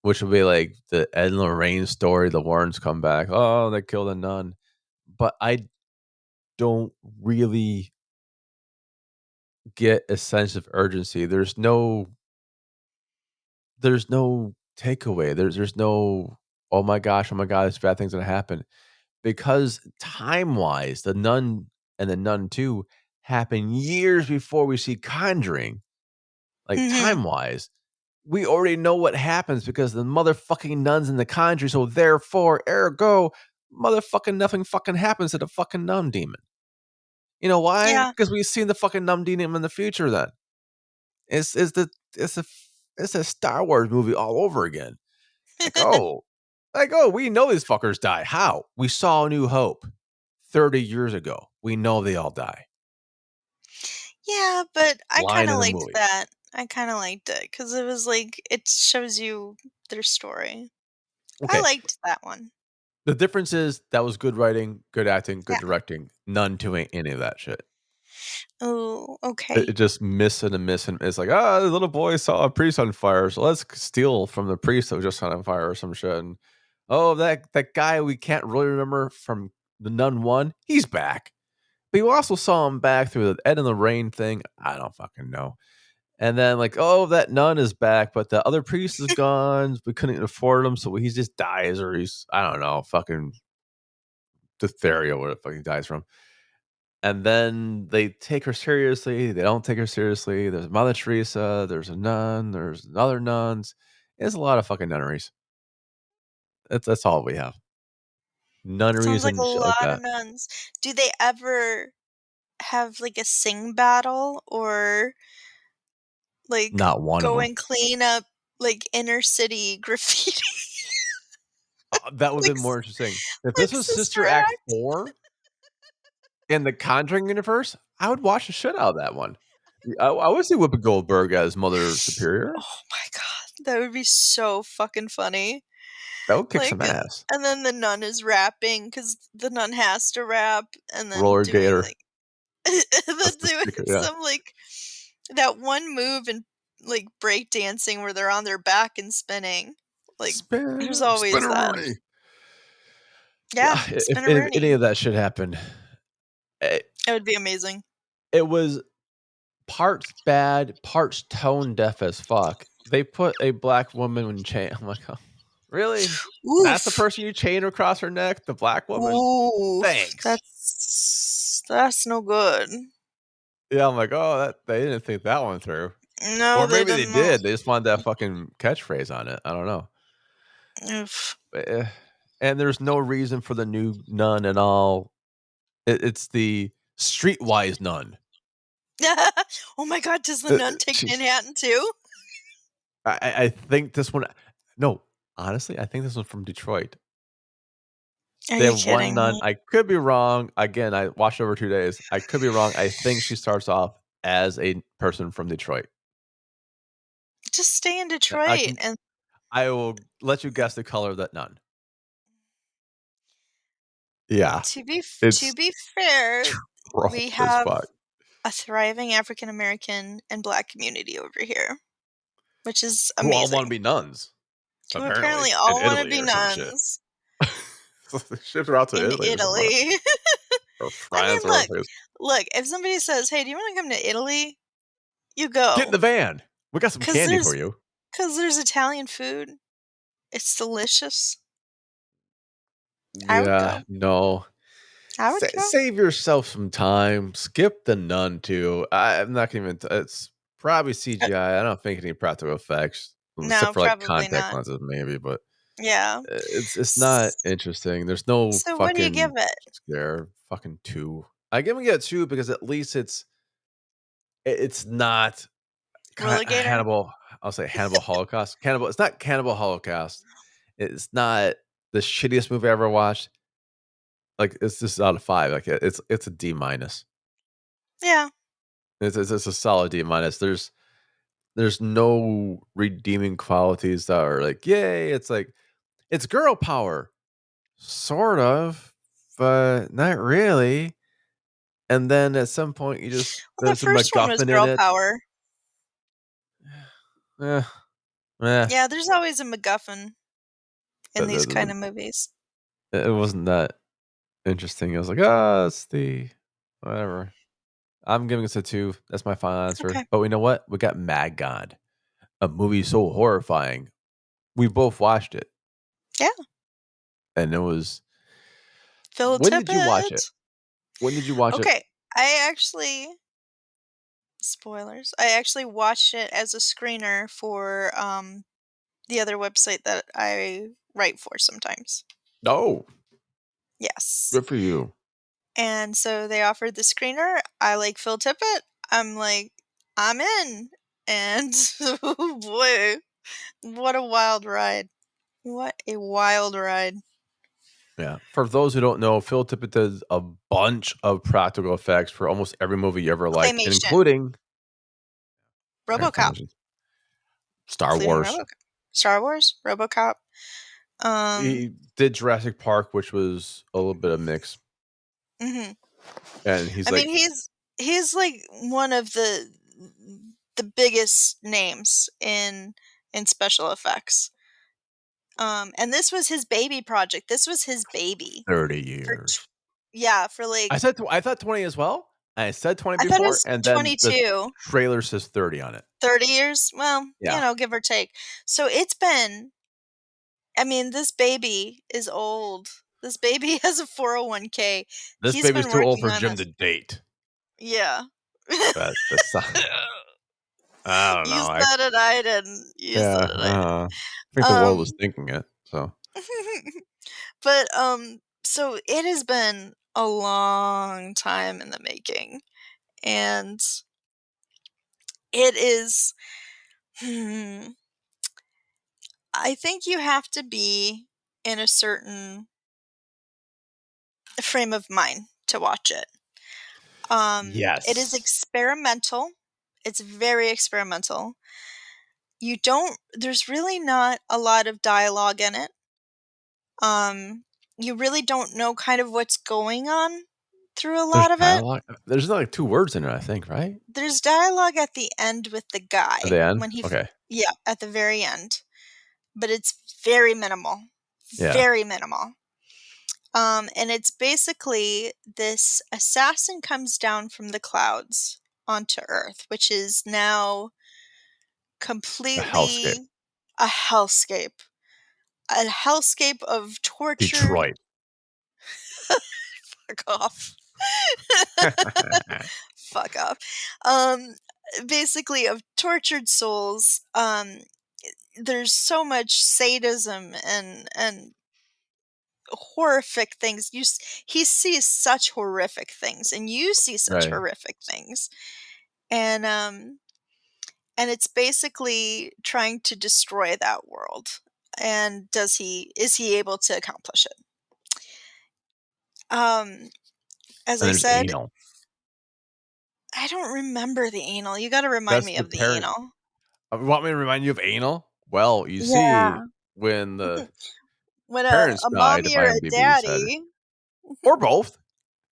which will be like the Ed and Lorraine story. The Warrens come back. Oh, they killed a nun. But I don't really get a sense of urgency. There's no takeaway. There's no, oh my god, this bad thing's gonna happen. Because time-wise, The Nun and The Nun 2 happen years before we see Conjuring. Like, Mhm. time-wise, we already know what happens because the motherfucking nuns in the Conjuring, so therefore, ergo, motherfucking nothing fucking happens to the fucking nun demon. You know why? Yeah. Because we've seen the fucking numb demon in the future then. It's the it's a Star Wars movie all over again. Like, we know these fuckers die. How? We saw A New Hope 30 years ago. We know they all die. Yeah, but I Line kinda in the liked movie. that. I kinda liked it because it was like it shows you their story. I Okay. liked that one. The difference is that was good writing, good acting, good Yeah. directing. None to any of that shit. Oh, It okay. just missing and missing. It's like, the little boy saw a priest on fire, so let's steal from the priest that was just on fire or some shit. And oh, that guy we can't really remember from the Nun one, he's back. But you also saw him back through the Ed in the Rain thing. I don't fucking know. And then like, oh, that nun is back, but the other priest is gone. We couldn't afford him, so he just dies, or he's I don't know, fucking diphtheria, where the fuck he dies from. And then they take her seriously. They don't take her seriously. There's Mother Teresa. There's a nun. There's other nuns. It's a lot of fucking nunneries. That's all we have. Sounds Nunneries like a and shit like lot of that. nuns. Do they ever have, like, a sing battle or, like, Not one of go them. and clean up, like, inner city graffiti? That would have Like been more interesting. If this like was Sister Sister Act Act? 4 in the Conjuring universe, I would watch the shit out of that one. I would see Whoopi Goldberg as Mother Superior. Oh my god, that would be so fucking funny. That would kick Like, some ass. and then the nun is rapping because the nun has to rap, and then Roller doing, Gator. like and then That's the doing secret, yeah. some, like that one move in, like, break dancing where they're on their back and spinning. Like, there's always that. Spinneroonie. Yeah, Yeah, if any Spinneroonie. of that shit happened, it It would be amazing. it was parts bad, parts tone deaf as fuck. They put a black woman in chain. I'm like, "Oh, really? That's the Oof. person you chain across her neck? The black woman? Oof. Thanks." That's no good. Yeah, I'm like, "Oh, that they didn't think that one through." No, Or they maybe did they not. did. They just wanted that fucking catchphrase on it. I don't know. Oof. But, and there's no reason for the new nun at all. It's the streetwise nun. Oh my god, does the Uh, nun take she's Manhattan too? I think this one no, honestly, I think this one's from Detroit. Are They you have one kidding nun. me? I could be wrong. Again, I watched over 2 days. I could be wrong. I think she starts off as a person from Detroit. Just stay in I Detroit can and I will let you guess the color of that nun. Yeah, to it's be fair, we troll as have fuck. a thriving African American and Black community over here, which is Who all wanna amazing. be nuns, Who apparently, apparently in all wanna Italy be or some shit. nuns So they shipped her out to in Italy or somewhere, Italy. or I France mean, or whatever the place. look, if somebody says, "Hey, do you wanna come to Italy?" You "Get in the go, van. We got some 'cause candy for there's you." 'cause there's Italian food. It's delicious. I would Yeah, go. no. I would go. Save yourself some time. Skip the nun too. I'm not gonna even. It's probably Uh, CGI. I don't think any practical effects, except no, for like probably contact not. lenses, maybe. But Yeah. it's not S interesting. There's no so what do you give fucking it? scare. Fucking two. I give it a two because at least it's not Relegator? Hannibal. I'll say Hannibal Holocaust. Cannibal. It's not Cannibal Holocaust. It's not the shittiest movie I ever watched. Like it's just out of five. Like it's a D minus. Yeah. It's a solid D minus. There's no redeeming qualities that are like, yay! It's like it's girl power, sort of, but not really. And then at some point, you just Well, the there's a first one was MacGuffin in girl it. power. Eh, eh. Yeah, there's always a MacGuffin in The, these the, kind the, of movies. it wasn't that interesting. I was like, ah, it's the whatever. I'm giving this a two. That's my final answer. Okay. But we know what? We got Mad God, a movie so horrifying. We both watched it, Yeah. and it was. Phil When did you watch it? Tippett. When did you watch it? Okay. I actually spoilers. I actually watched it as a screener for, the other website that I write for sometimes. Oh, Yes. good for you. And so they offered the screener. I like Phil Tippett. I'm like, "I'm in." And, oh boy, what a wild ride. What a wild ride. Yeah. For those who don't know, Phil Tippett does a bunch of practical effects for almost every movie you ever liked, Claymation. including RoboCop, Claymation, Star including Wars. RoboCop. Star Wars, RoboCop. Um, He did Jurassic Park, which was a little bit of mix, mhm. and he's I mean, like, he's like one of the biggest names in special effects. And this was his baby project. This was his baby 30 for years. yeah, for like I thought 20 as well. I said 20 I thought it before, was and then the 22, trailer says 30 on it. 30 years. Well, Yeah. give or take. So it's been I mean, this baby is old. This baby has a 401k. This He's baby's been too old working for on Jim to this. date. Yeah. The son. I don't You know. I said it, I didn't. You said Yeah, it, I didn't. I think the world was Um, thinking it, so but, so it has been a long time in the making, and it is hmm, I think you have to be in a certain frame of mind to watch it. It is yes. experimental. It's very experimental. There's really not a lot of dialogue in it. Um, you really don't know kind of what's going on through a There's lot of it. dialogue? There's, like, 2 words in it, I think, right? There's dialogue at the end with the At the guy end? when Okay. yeah, at the very end, but it's very minimal. Yeah. Very minimal. And it's basically this assassin comes down from the clouds onto Earth, which is now The hellscape. completely a hellscape. A hellscape of tortured Detroit. fuck off. Fuck off. Um, basically of tortured souls. There's so much sadism and horrific things. He sees such horrific things, and you see such Right. horrific things, and and it's basically trying to destroy that world. And is he able to accomplish it? Um, as And I there's said, anal. I don't remember the anal. You got to remind That's me the of the parent anal. want me to remind you of anal? Well, you see, Yeah. when the When parents a died, mommy or a IMDb said daddy, or both,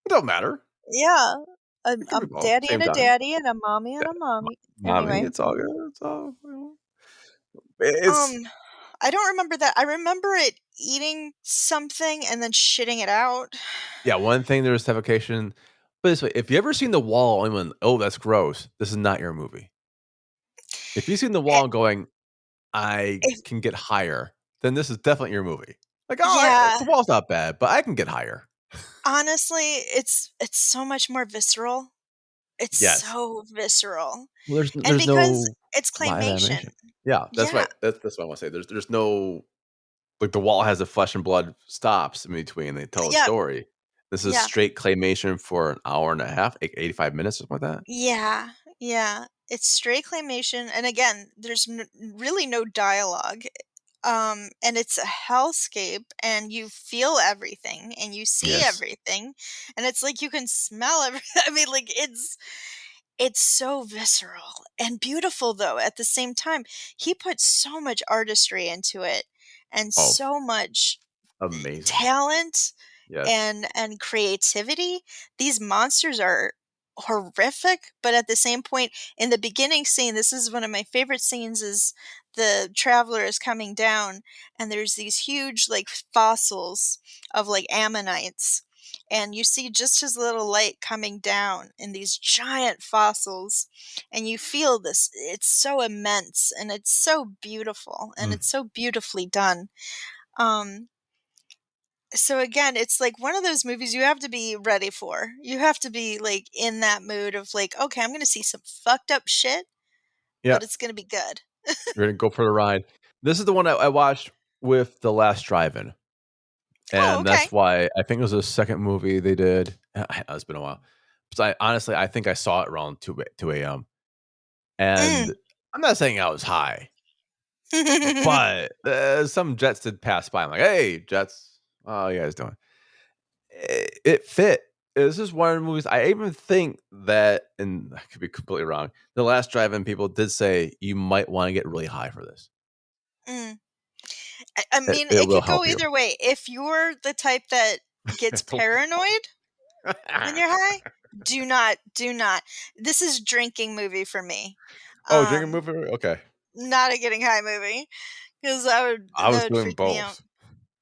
it don't matter. yeah, It can a be both, daddy same time. and a mommy and Yeah. a Mo mommy. mommy, Anyway, it's all good, it's all it's um, I don't remember that. I remember it eating something and then shitting it out. yeah, one thing, there's defecation, but this way, if you ever seen The Wall and went, "Oh, that's gross," this is not your movie. If you've seen The Eh, Wall and going, "I if can get higher," then this is definitely your movie. Like, "Oh, yeah, The Wall's not bad, but I can get higher." honestly, it's so much more visceral. It's Yes. so visceral, Well, and there's because no it's live claymation. animation. Yeah, that's Yeah, right. That's what I wanna say. There's no like, The Wall has the flesh and blood stops in between, they tell a yeah, story. This is yeah. straight claymation for an hour and a half, like 85 minutes, something like that? Yeah, yeah. It's straight claymation, and again, there's really no dialogue. And it's a hellscape, and you feel everything, and you see Yes. everything, and it's like you can smell every. I mean, like it's so visceral and beautiful, though. At the same time, he put so much artistry into it, and Oh, so much amazing. talent Yes. and creativity. These monsters are horrific, but at the same point, in the beginning scene, this is one of my favorite scenes, is the traveler is coming down and there's these huge like fossils of like ammonites, and you see just his little light coming down in these giant fossils, and you feel this, it's so immense and it's so beautiful and Mm. it's so beautifully done. um so again, it's like one of those movies you have to be ready for. You have to be like in that mood of like, okay, I'm going to see some fucked up shit, Yeah, but it's going to be good. you're gonna go for the ride. This is the one I watched with The Last Drive-In, Oh, and okay. that's why I think it was the 2nd movie they did. It's been a while. So I honestly, I think I saw it around 2 AM, Mm. and I'm not saying I was high, but, some jets did pass by. I'm like, "Hey, jets, how you guys doing?" It fit. This is one of the movies I even think that, and I could be completely wrong, The Last Drive-In people did say you might wanna get really high for this. Mm. I mean, It it will could help go you. either way. If you're the type that gets Don't paranoid when you're high, Do not, do not. This is drinking movie for me. Oh, drinking Um, movie? Okay. Not a getting high movie, 'cause I was that would doing freak me out. both.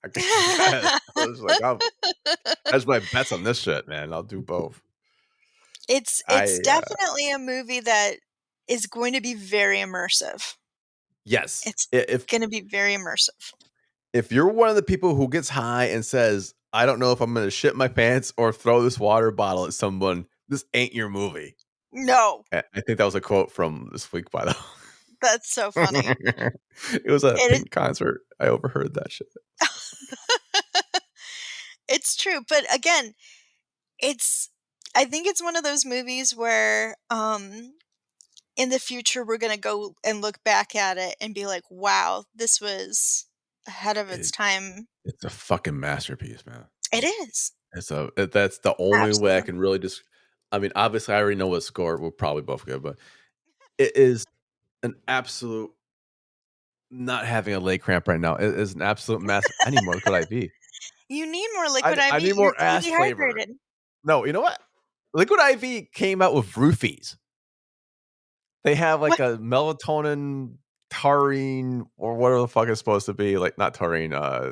I guess. I was like, "I'll hedge my bets on this shit, man. I'll do both." It's I, definitely a movie that is going to be very immersive. yes. It's If gonna be very immersive. if you're one of the people who gets high and says, "I don't know if I'm gonna shit my pants or throw this water bottle at someone," this ain't your movie. No, I think that was a quote from this week, by the that's so funny. way. It was at a It is Pink concert. I overheard that shit. it's true, but again, it's I think it's one of those movies where, in the future, we're gonna go and look back at it and be like, "Wow, this was ahead of its It time." it's a fucking masterpiece, man. It is. That's the only way I Absolutely. can really just I mean, obviously, I already know what score we'll probably both get, but it is an absolute not having a leg cramp right now. It is an absolute massive I need more liquid IV. You need more liquid I IV, need you're more too ass flavor. dehydrated. No, you know what? Liquid IV came out with roofies. They have, like, What? a melatonin, taurine, or whatever the fuck it's supposed to be, like, not taurine, I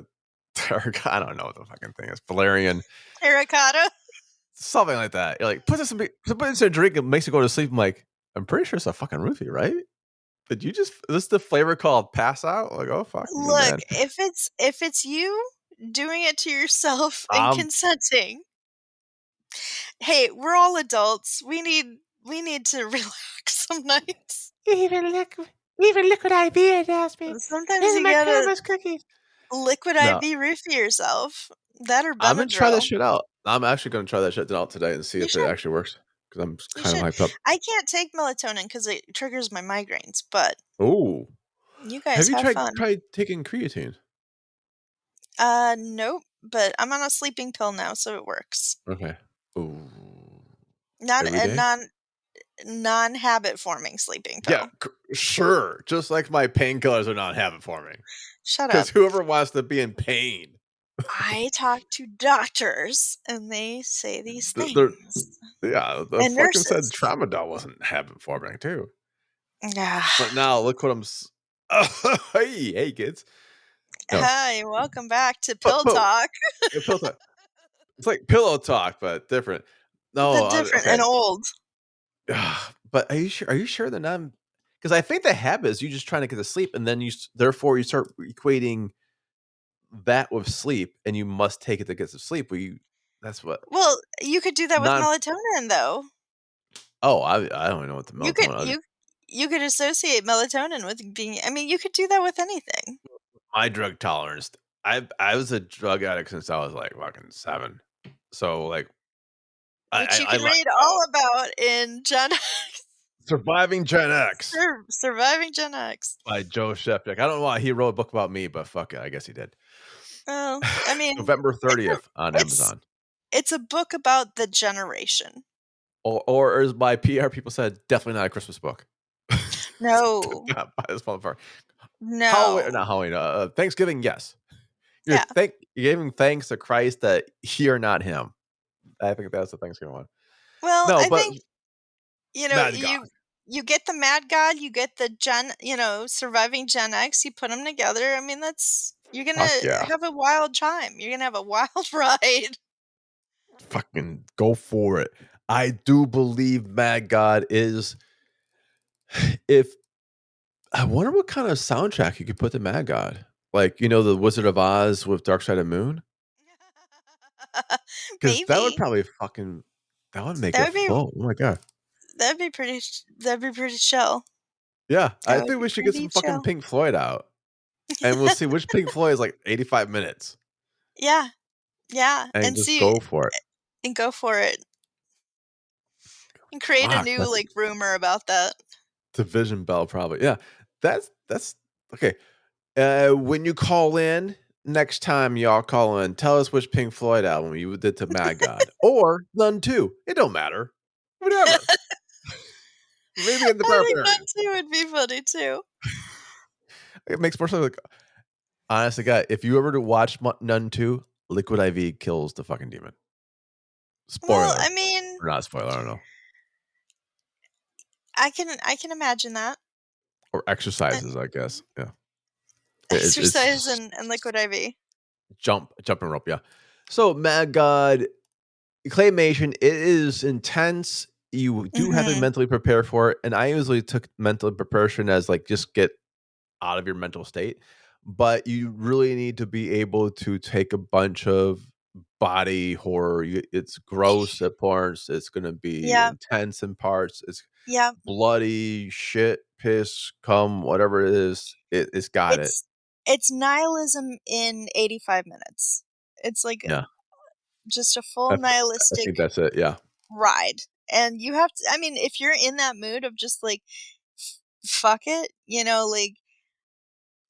don't know what the fucking thing is, valerian, Terracotta? something like that. You're like, put this in a drink, it makes you go to sleep." I'm like, "I'm pretty sure it's a fucking roofie, right? Did you just is this the flavor called pass out?" Like, "Oh, fuck me, Look, man." if it's you doing it to yourself and Um, consenting, hey, we're all adults. We need to relax some nights. Even liquid, even liquid IV had asked me, Sometimes "Here's you my gotta Christmas cookies." liquid no, IV roofie yourself. That or I'm gonna try that Benadryl. shit out. I'm actually gonna try that shit out today and see You if it should. actually works because 'cause I'm You kind of should. hyped up. I can't take melatonin because it triggers my migraines, but Ooh. you Have guys you have tried fun. taking creatine? Nope, but I'm on a sleeping pill now, so it works. Okay. Ooh. Not Every a day? non-habit forming sleeping Yeah, pill. sure. Just like my painkillers are not habit forming. Shut Because up. whoever wants to be in pain, I talk to doctors and they say these they're things. yeah, the And fucking said nurses. tramadol wasn't habit forming too. But Ah. now look what hey kids. No, Hi, welcome back to but Pill Talk. pill talk. It's like pillow talk, but different. No, But different and okay. old. But are you sure they're not? Because I think the habit is you just trying to get to sleep, and then therefore you start equating that with sleep, and you must take it to get to sleep. That's what Well, you could do that with non. melatonin though. Oh, I don't even know what the You could melatonin. you could associate melatonin with being I mean, you could do that with anything, My drug tolerance. I was a drug addict since I was like fucking 7. So like which you I can lucked read out. all about in Gen Surviving Gen X Surviving Gen X. by Joe Sheffick. I don't know why he wrote a book about me, but fuck it, I guess he did. Well, I mean, November it's a 30th on it's Amazon. it's a book about the generation. Or as my PR people said, definitely not a Christmas book. Do No. not buy this motherfucker. Halloween or No. not Halloween, Thanksgiving, yes. Yeah. You're giving thanks to Christ that you're not him. I think that's the Thanksgiving one. Well, No, I but think, Mad God. you get the Mad God, you get the surviving Gen X, you put them together, I mean, that's you're Fuck gonna yeah. have a wild time. You're gonna have a wild ride. Fucking go for it. I do believe Mad God is if I wonder what kind of soundtrack you could put to Mad God. Like, the Wizard of Oz with Dark Side of Moon? Because Maybe. that would make That it would be flow. Oh my god. that'd be pretty chill. Yeah, I That would think be we should get pretty some fucking chill. Pink Floyd out, and we'll see which Pink Floyd is like 85 minutes, Yeah, yeah, and and just see go for it. and go for it, and create a Fuck, new, that's like, rumor about that. Division Bell probably. Yeah, that's okay. When you call in next time, y'all call in, tell us which Pink Floyd album you did to Mad God or none two. It don't matter. Whatever. Maybe in the I think that Barbarian. too would be funny too. It makes more sense. Like, honestly, God, if you ever to watch Nun 2, Liquid IV kills the fucking demon. Well, Spoiler I mean, or not spoiler, I don't know. I can imagine that. Or exercises, I guess. Yeah. Exercise It's and liquid IV. jumping rope, yeah. So Mad God claymation, it is intense. You do have to Mhm. mentally prepare for it, and I usually took mental preparation as like just get out of your mental state, but you really need to be able to take a bunch of body horror. It's gross at parts. It's going to be Yeah. intense in parts. It's Yeah. bloody shit, piss, cum, whatever it is. It's got it. It's nihilism in 85 minutes. It's like Yeah, just a full I nihilistic think that's it. Yeah. ride. And you have to, I mean, if you're in that mood of just like, fuck it, like,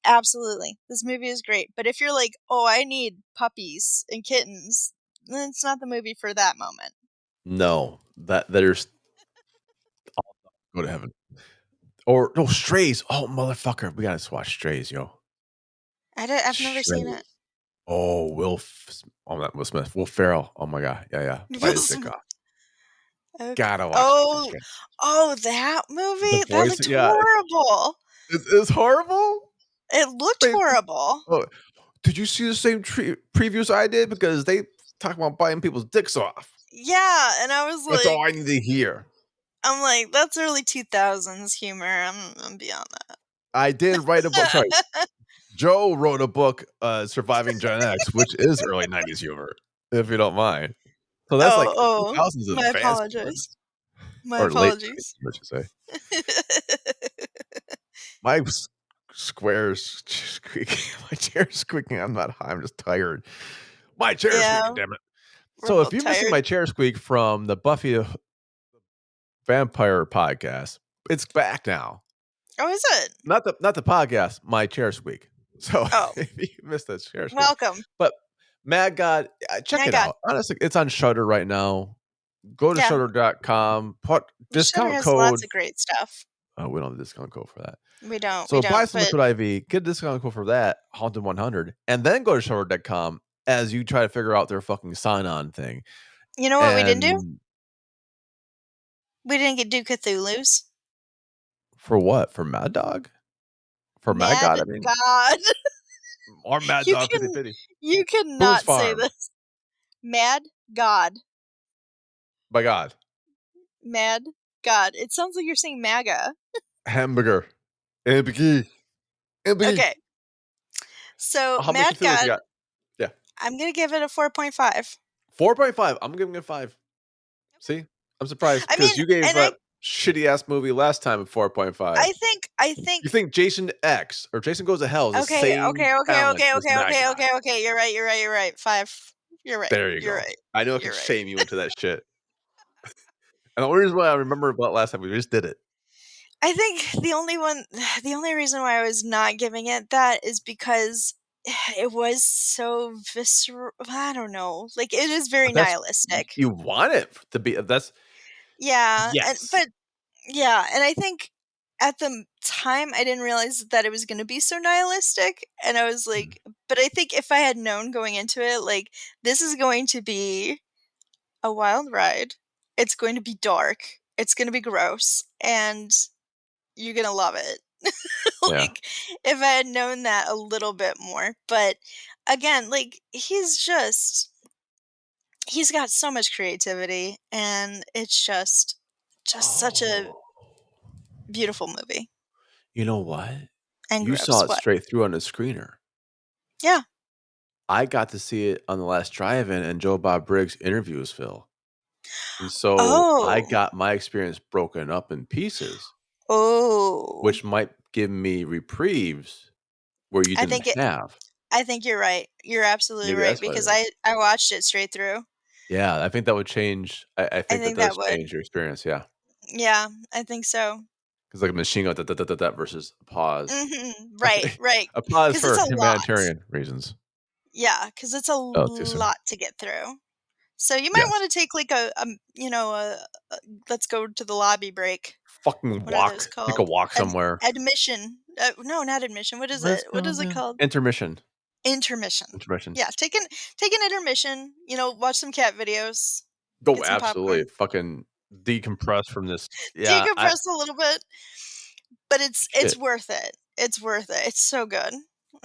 absolutely, this movie is great. But if you're like, oh, I need puppies and kittens, then it's not the movie for that moment. No, that there's go to heaven. Or no, Strays. Oh, motherfucker. We gotta watch Strays, yo. I've never seen it. Strays. Oh, not Will Smith. Will Ferrell. Oh my god. Yeah, yeah. Bite his dick off. Okay. Gotta watch fucking Strays. Oh, that The movie? That voice, looked yeah, horrible. it's horrible. It looked Wait, horrible. oh, did you see the same previews I did? Because they talk about biting people's dicks off. Yeah, and I was That's all I like, need to hear. I'm like, that's early 2000s humor. I'm beyond I did write a book. Sorry, that. Joe wrote a book, Surviving Gen X, which is early '90s humor, if you don't mind. So that's like Oh, 2000s my advanced humor, apologies. My or late '90s, apologies. I should say. My squares squeaking. My chair's squeaking. I'm not high. I'm just tired. My chair's Yeah, squeaking. Damn it. we're So if both you're missing tired. my chair squeak from the Buffy the Vampire podcast, it's back now. Oh, is it? Not the podcast. My chair squeak. So Oh, if you missed that chair squeak, welcome. but Mad God, check My it God. out. Honestly, it's on Shutter right now. Go to Yeah, Shutter.com. Put Shudder discount has lots code. of great stuff. Oh, we don't have a discount code for that. We So buy don't, some but liquid IV, get a discount code for that, Haunted 100, and then go to Shutter.com as you try to figure out their fucking sign-on thing. you know what we didn't do? And We didn't do Cthulhu's. for what? For Mad Dog? For Mad Mad God, I mean, God. or Mad You Dog can 50/50. you Boone's cannot say Farm. this. Mad God. By God. Mad God. It sounds like you're saying MAGA. Hamburger. MBG. MBG. Okay. So How many Mad Cthulhu's you God, got? Yeah. I'm gonna give it a 4.5. 4.5. I'm giving it 5. See? I'm surprised I mean, because you gave and that shitty ass movie last time a 4.5. I You think think Jason X or Jason Goes to Hell is the okay, same okay, okay, talent okay, as okay, Mad okay, God. okay, okay. You're right. 5. You're right. There you You're go. right. I know I can You're right. shame you into that shit. And the only reason why I remember about last time we just did it. I think the only reason why I was not giving it that is because it was so visceral. I don't know. Like, it is very But that's nihilistic. you want it to be. That's Yeah, yes. but yeah, and I think at the time I didn't realize that it was going to be so nihilistic, and I was Mhm. like, but I think if I had known going into it, like, this is going to be a wild ride. It's going to be dark. It's going to be gross, and you're going to love it. Yeah. Like, if I had known that a little bit more. But again, like, he's got so much creativity, and it's just such a Oh, beautiful movie. you know what? And You saw gross. it What? straight through on the screener. Yeah. I got to see it on the last drive-in, and Joe Bob Briggs interviews Phil. And so I Oh. got my experience broken up in pieces, Oh. which might give me reprieves where you I didn't think it have. I think you're right. You're absolutely Maybe right that's what because it is. I watched it straight through. Yeah, I think that would change. I I think that think that does would. change your experience. Yeah, Yeah, I think so. because like a machine gun that versus a pause. Mhm. I Right, think right. a pause Because it's for a lot. humanitarian reasons. Yeah, because it's a Oh, too soon. lot to get through. So you might Yes. wanna take, like, a let's go to the lobby break. Fucking What are those walk. Take a called? walk somewhere. Admission. No, not admission. What is Let's it? What go is it now. called? Intermission. Intermission. Intermission. Yeah, take an intermission, watch some cat videos. Oh, Get some absolutely. popcorn. Fucking decompress from this. Yeah, I Decompress a little bit, but it's shit. worth it. It's worth it. It's so good.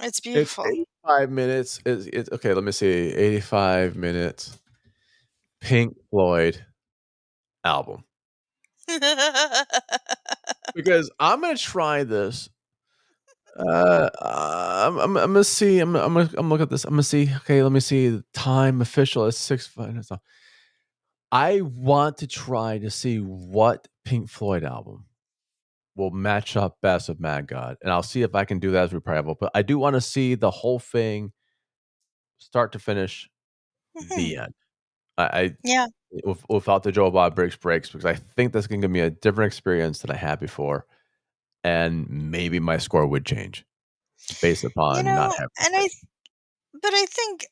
It's It's beautiful. 85 minutes. It's okay, let me see. 85 minutes Pink Floyd album. Because I'm gonna try this. I'm gonna see. I'm look at this. I'm gonna see. Okay, let me see. The time official is 6 5. I want to try to see what Pink Floyd album will match up best with Mad God, and I'll see if I can do that as revival. But I do want to see the whole thing, start to finish, Mhm. the end. I Yeah. without the Joe Bob breaks because I think that's gonna give me a different experience than I had before, and maybe my score would change based You upon not know, having and break. I think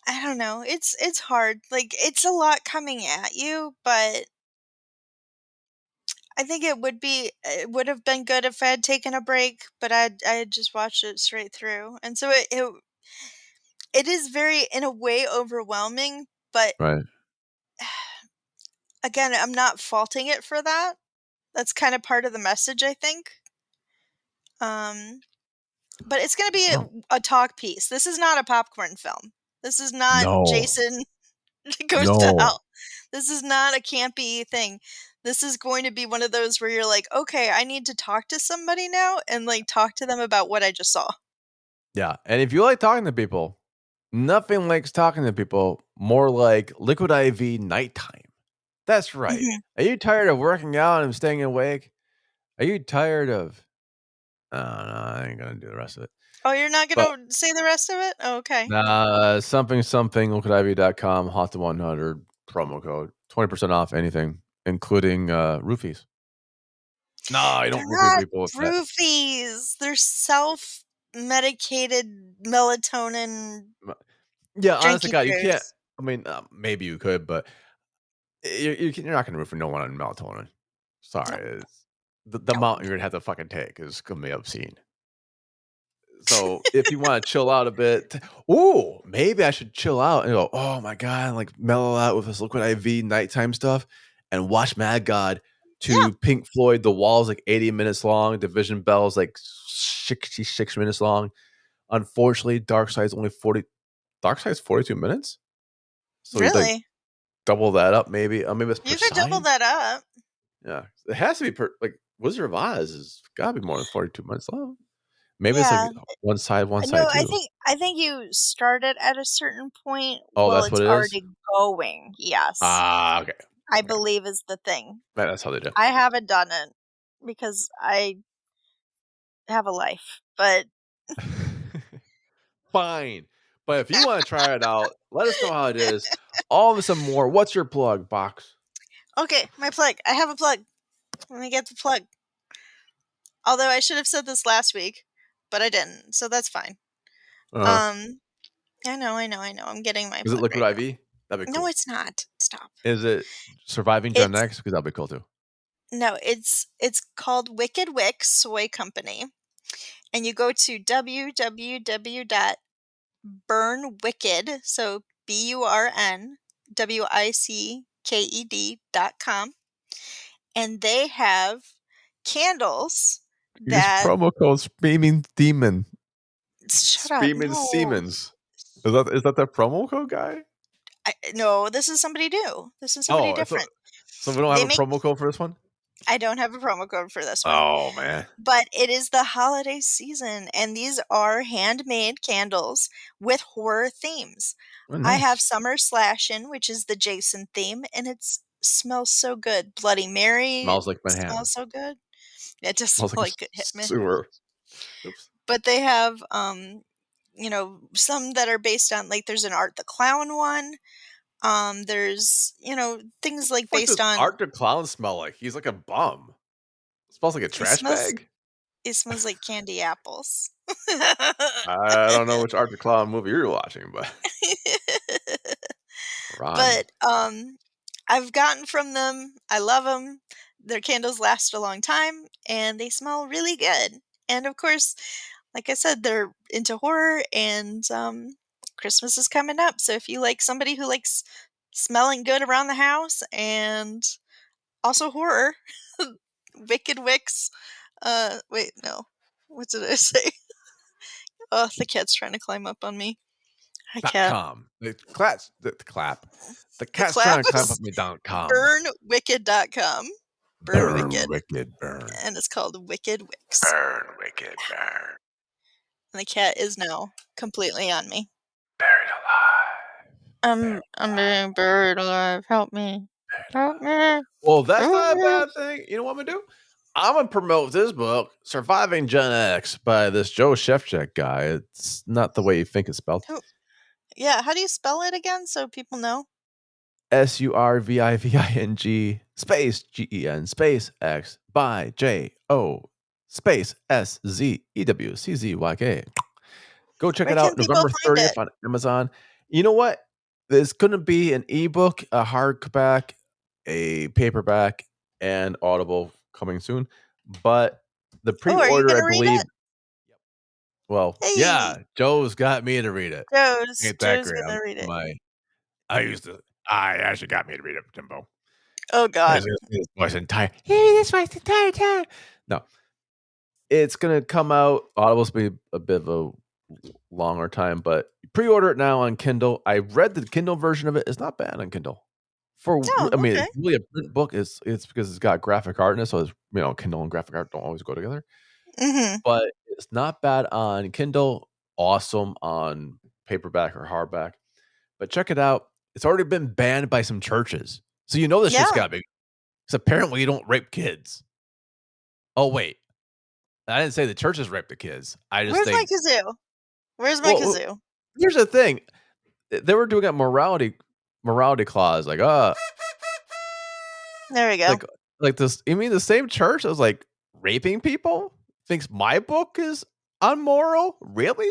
I don't know. It's hard. Like it's a lot coming at you, but I think it would have been good if I had taken a break, but I had just watched it straight through. And so it is very in a way overwhelming, but Right. again, I'm not faulting it for that. That's kind of part of the message, I think. Um but it's going to be No. a talk piece. This is not a popcorn film. This is not No. Jason goes to No. hell. This is not a campy thing. This is going to be one of those where you're like, "Okay, I need to talk to somebody now and, like, talk to them about what I just saw." Yeah, and if you like talking to people, nothing likes talking to people more like Liquid IV nighttime. That's right. Mhm. Are you tired of working out and staying awake? Are you tired of I don't know, I ain't gonna do the rest of it. Oh, you're not But gonna say the rest of it? Oh, okay. something something liquidiv.com, hot to 100 promo code, 20% off anything, including roofies. No, you They're don't roofie not people with that. roofies. They're self-medicated melatonin M Yeah, honest to junkie God, you can't juice. I mean, maybe you could, but you're not gonna root for no one on melatonin. No, Sorry, it's the no, amount no. you're gonna have to fucking take is gonna be obscene. So, if you wanna chill out a bit, ooh, maybe I should chill out and go, "Oh my god," like, mellow out with this Liquid IV nighttime stuff and watch Mad God Yeah, to Pink Floyd, The Wall's, like, 80 minutes long, Division Bell's, like, 66 minutes long. Unfortunately, Dark Side's 42 minutes? So, you'd, like, really. double that up maybe, maybe it's per You could double side? that up. Yeah, it has to be like, Wizard of Oz is gotta be more than 42 minutes long. Maybe it's, like, Yeah. one No, side too. I think you start it at a certain point Oh, while that's what it's it is? already going. Yes. Ah, okay, I okay. believe is the thing. That's how they do. I haven't done it because I have a life, but Fine, but if you wanna try it out, let us know how it is. All of us and more. What's your plug, Box? okay, my plug. I have a plug. Let me get the plug. Although I should have said this last week, but I didn't, so that's fine. Uh-huh. Um, I know. I'm getting my Is it plug Liquid right now. IV? That'd be No, cool. it's not. Stop. Is it Surviving Gen It's X? Because 'Cause that'd be cool too. no, it's called Wicked Wick Soy Company, and you go to www.burnwicked, so BURNWICKED.com, and they have candles Use that promo code Screaming Demon. shut up, Screaming no. Siemens. Is that the promo code guy? No, this is somebody new. This is somebody Oh, I thought different. so we don't have They a make promo code for this one? I don't have a promo code for this one, Oh, man. but it is the holiday season, and these are handmade candles with horror themes. Oh, I have nice. Summer Slashin', which is the Jason theme, and it smells so good. Bloody Mary Smells like smells Manhattan. so good. It does Smells smell like a like Manhattan. sewer. Oops. But they have, some that are based on like there's an Art the Clown one. There's, things What the like fuck based does on Art the Clown smell like? He's like a bum. Smells like a it trash smells bag? it smells like candy apples. I don't know which Art the Clown movie you're watching, but Ron. But, I've gotten from them. I love them. Their candles last a long time, and they smell really good. And, of course, like I said, they're into horror, and, Christmas is coming up, so if you like somebody who likes smelling good around the house, and also horror. Wicked Wicks. Wait, no. What did I say? Oh, the cat's trying to climb up on me. Hi, cat. .com. The cat's clap trying to climb is up me .com. Burnwicked.com. Burn Wicked. Burn. And it's called Wicked Wicks. Burn, wicked, burn. And the cat is now completely on me. Buried alive. I'm being buried alive. Help me. Help me. Well, that's not a bad thing. You know what I'm gonna do? I'm gonna promote this book, Surviving Gen X, by this Joe Shefchak guy. It's not the way you think it's spelled. Yeah, how do you spell it again so people know? SURVIVING space GEN space X by JO space SZEWCZYK. Go check Where it can out. people November find 30th it? on Amazon. You know what? There's going to be an ebook, a hardback, a paperback, and Audible coming soon. But the Oh, are you pre-order, I gonna read believe. it? Well, Hey. yeah, Joe's got me to read it. Joe's great. gonna read it. I actually got me to read it, Jimbo. Oh God. His voice entire. Hear this voice the entire time. No, it's gonna come out. Audible's be a bit of a longer time, but pre-order it now on Kindle. I read the Kindle version of it. It's not bad on Kindle. Oh, I mean, okay. it's really a print book. It's because it's got graphic art in it, so it's, Kindle and graphic art don't always go together. Mm-hmm. But it's not bad on Kindle. Awesome on paperback or hardback. But check it out. It's already been banned by some churches, so you know this shit's got to be. Because apparently you don't rape kids. Oh wait, I didn't say the churches rape the kids. I just Where's think. my kazoo? Where's my kazoo? Here's the thing. They were doing a morality clause, like there we go. Like this. You mean the same church as like raping people thinks my book is unmoral? Really?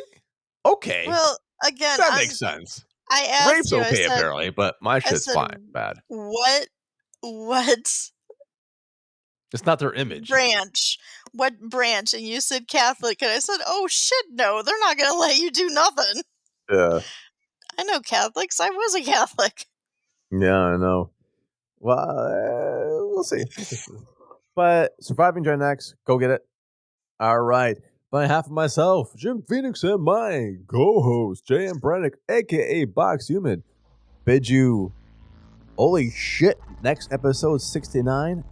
Okay. Well, again, that makes sense. I asked Rape's you. okay apparently, but my shit's fine. Bad. What? It's not their image. Branch. What branch? And you said Catholic, and I said, "Oh shit, no! They're not gonna let you do nothing." Yeah. I know Catholics. I was a Catholic. Yeah, I know. Well, we'll see. But Surviving Gen X, go get it. All right. On behalf of myself, Jim Phoenix, and my co-host, J.M. Brennick, a.k.a. Box Human, bid you, holy shit, next episode 69.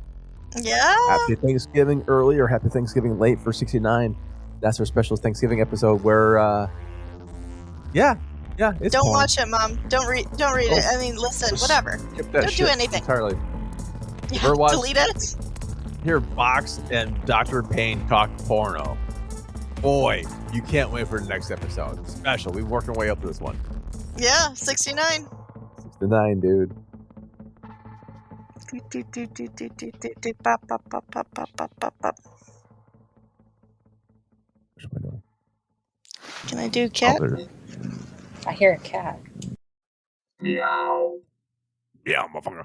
Yeah. Happy Thanksgiving early or happy Thanksgiving late for 69. That's our special Thanksgiving episode where, it's Don't porn. watch it, Mom. Don't read it. I mean, listen, whatever. Don't do anything. Entirely. Yeah, delete it. Hear Box and Dr. Payne talk porno. Boy, you can't wait for the next episode. It's special. We've worked our way up to this one. Yeah, 69. 69, dude. Can I do cat? I hear a cat. Meow. Yeah, motherfucker.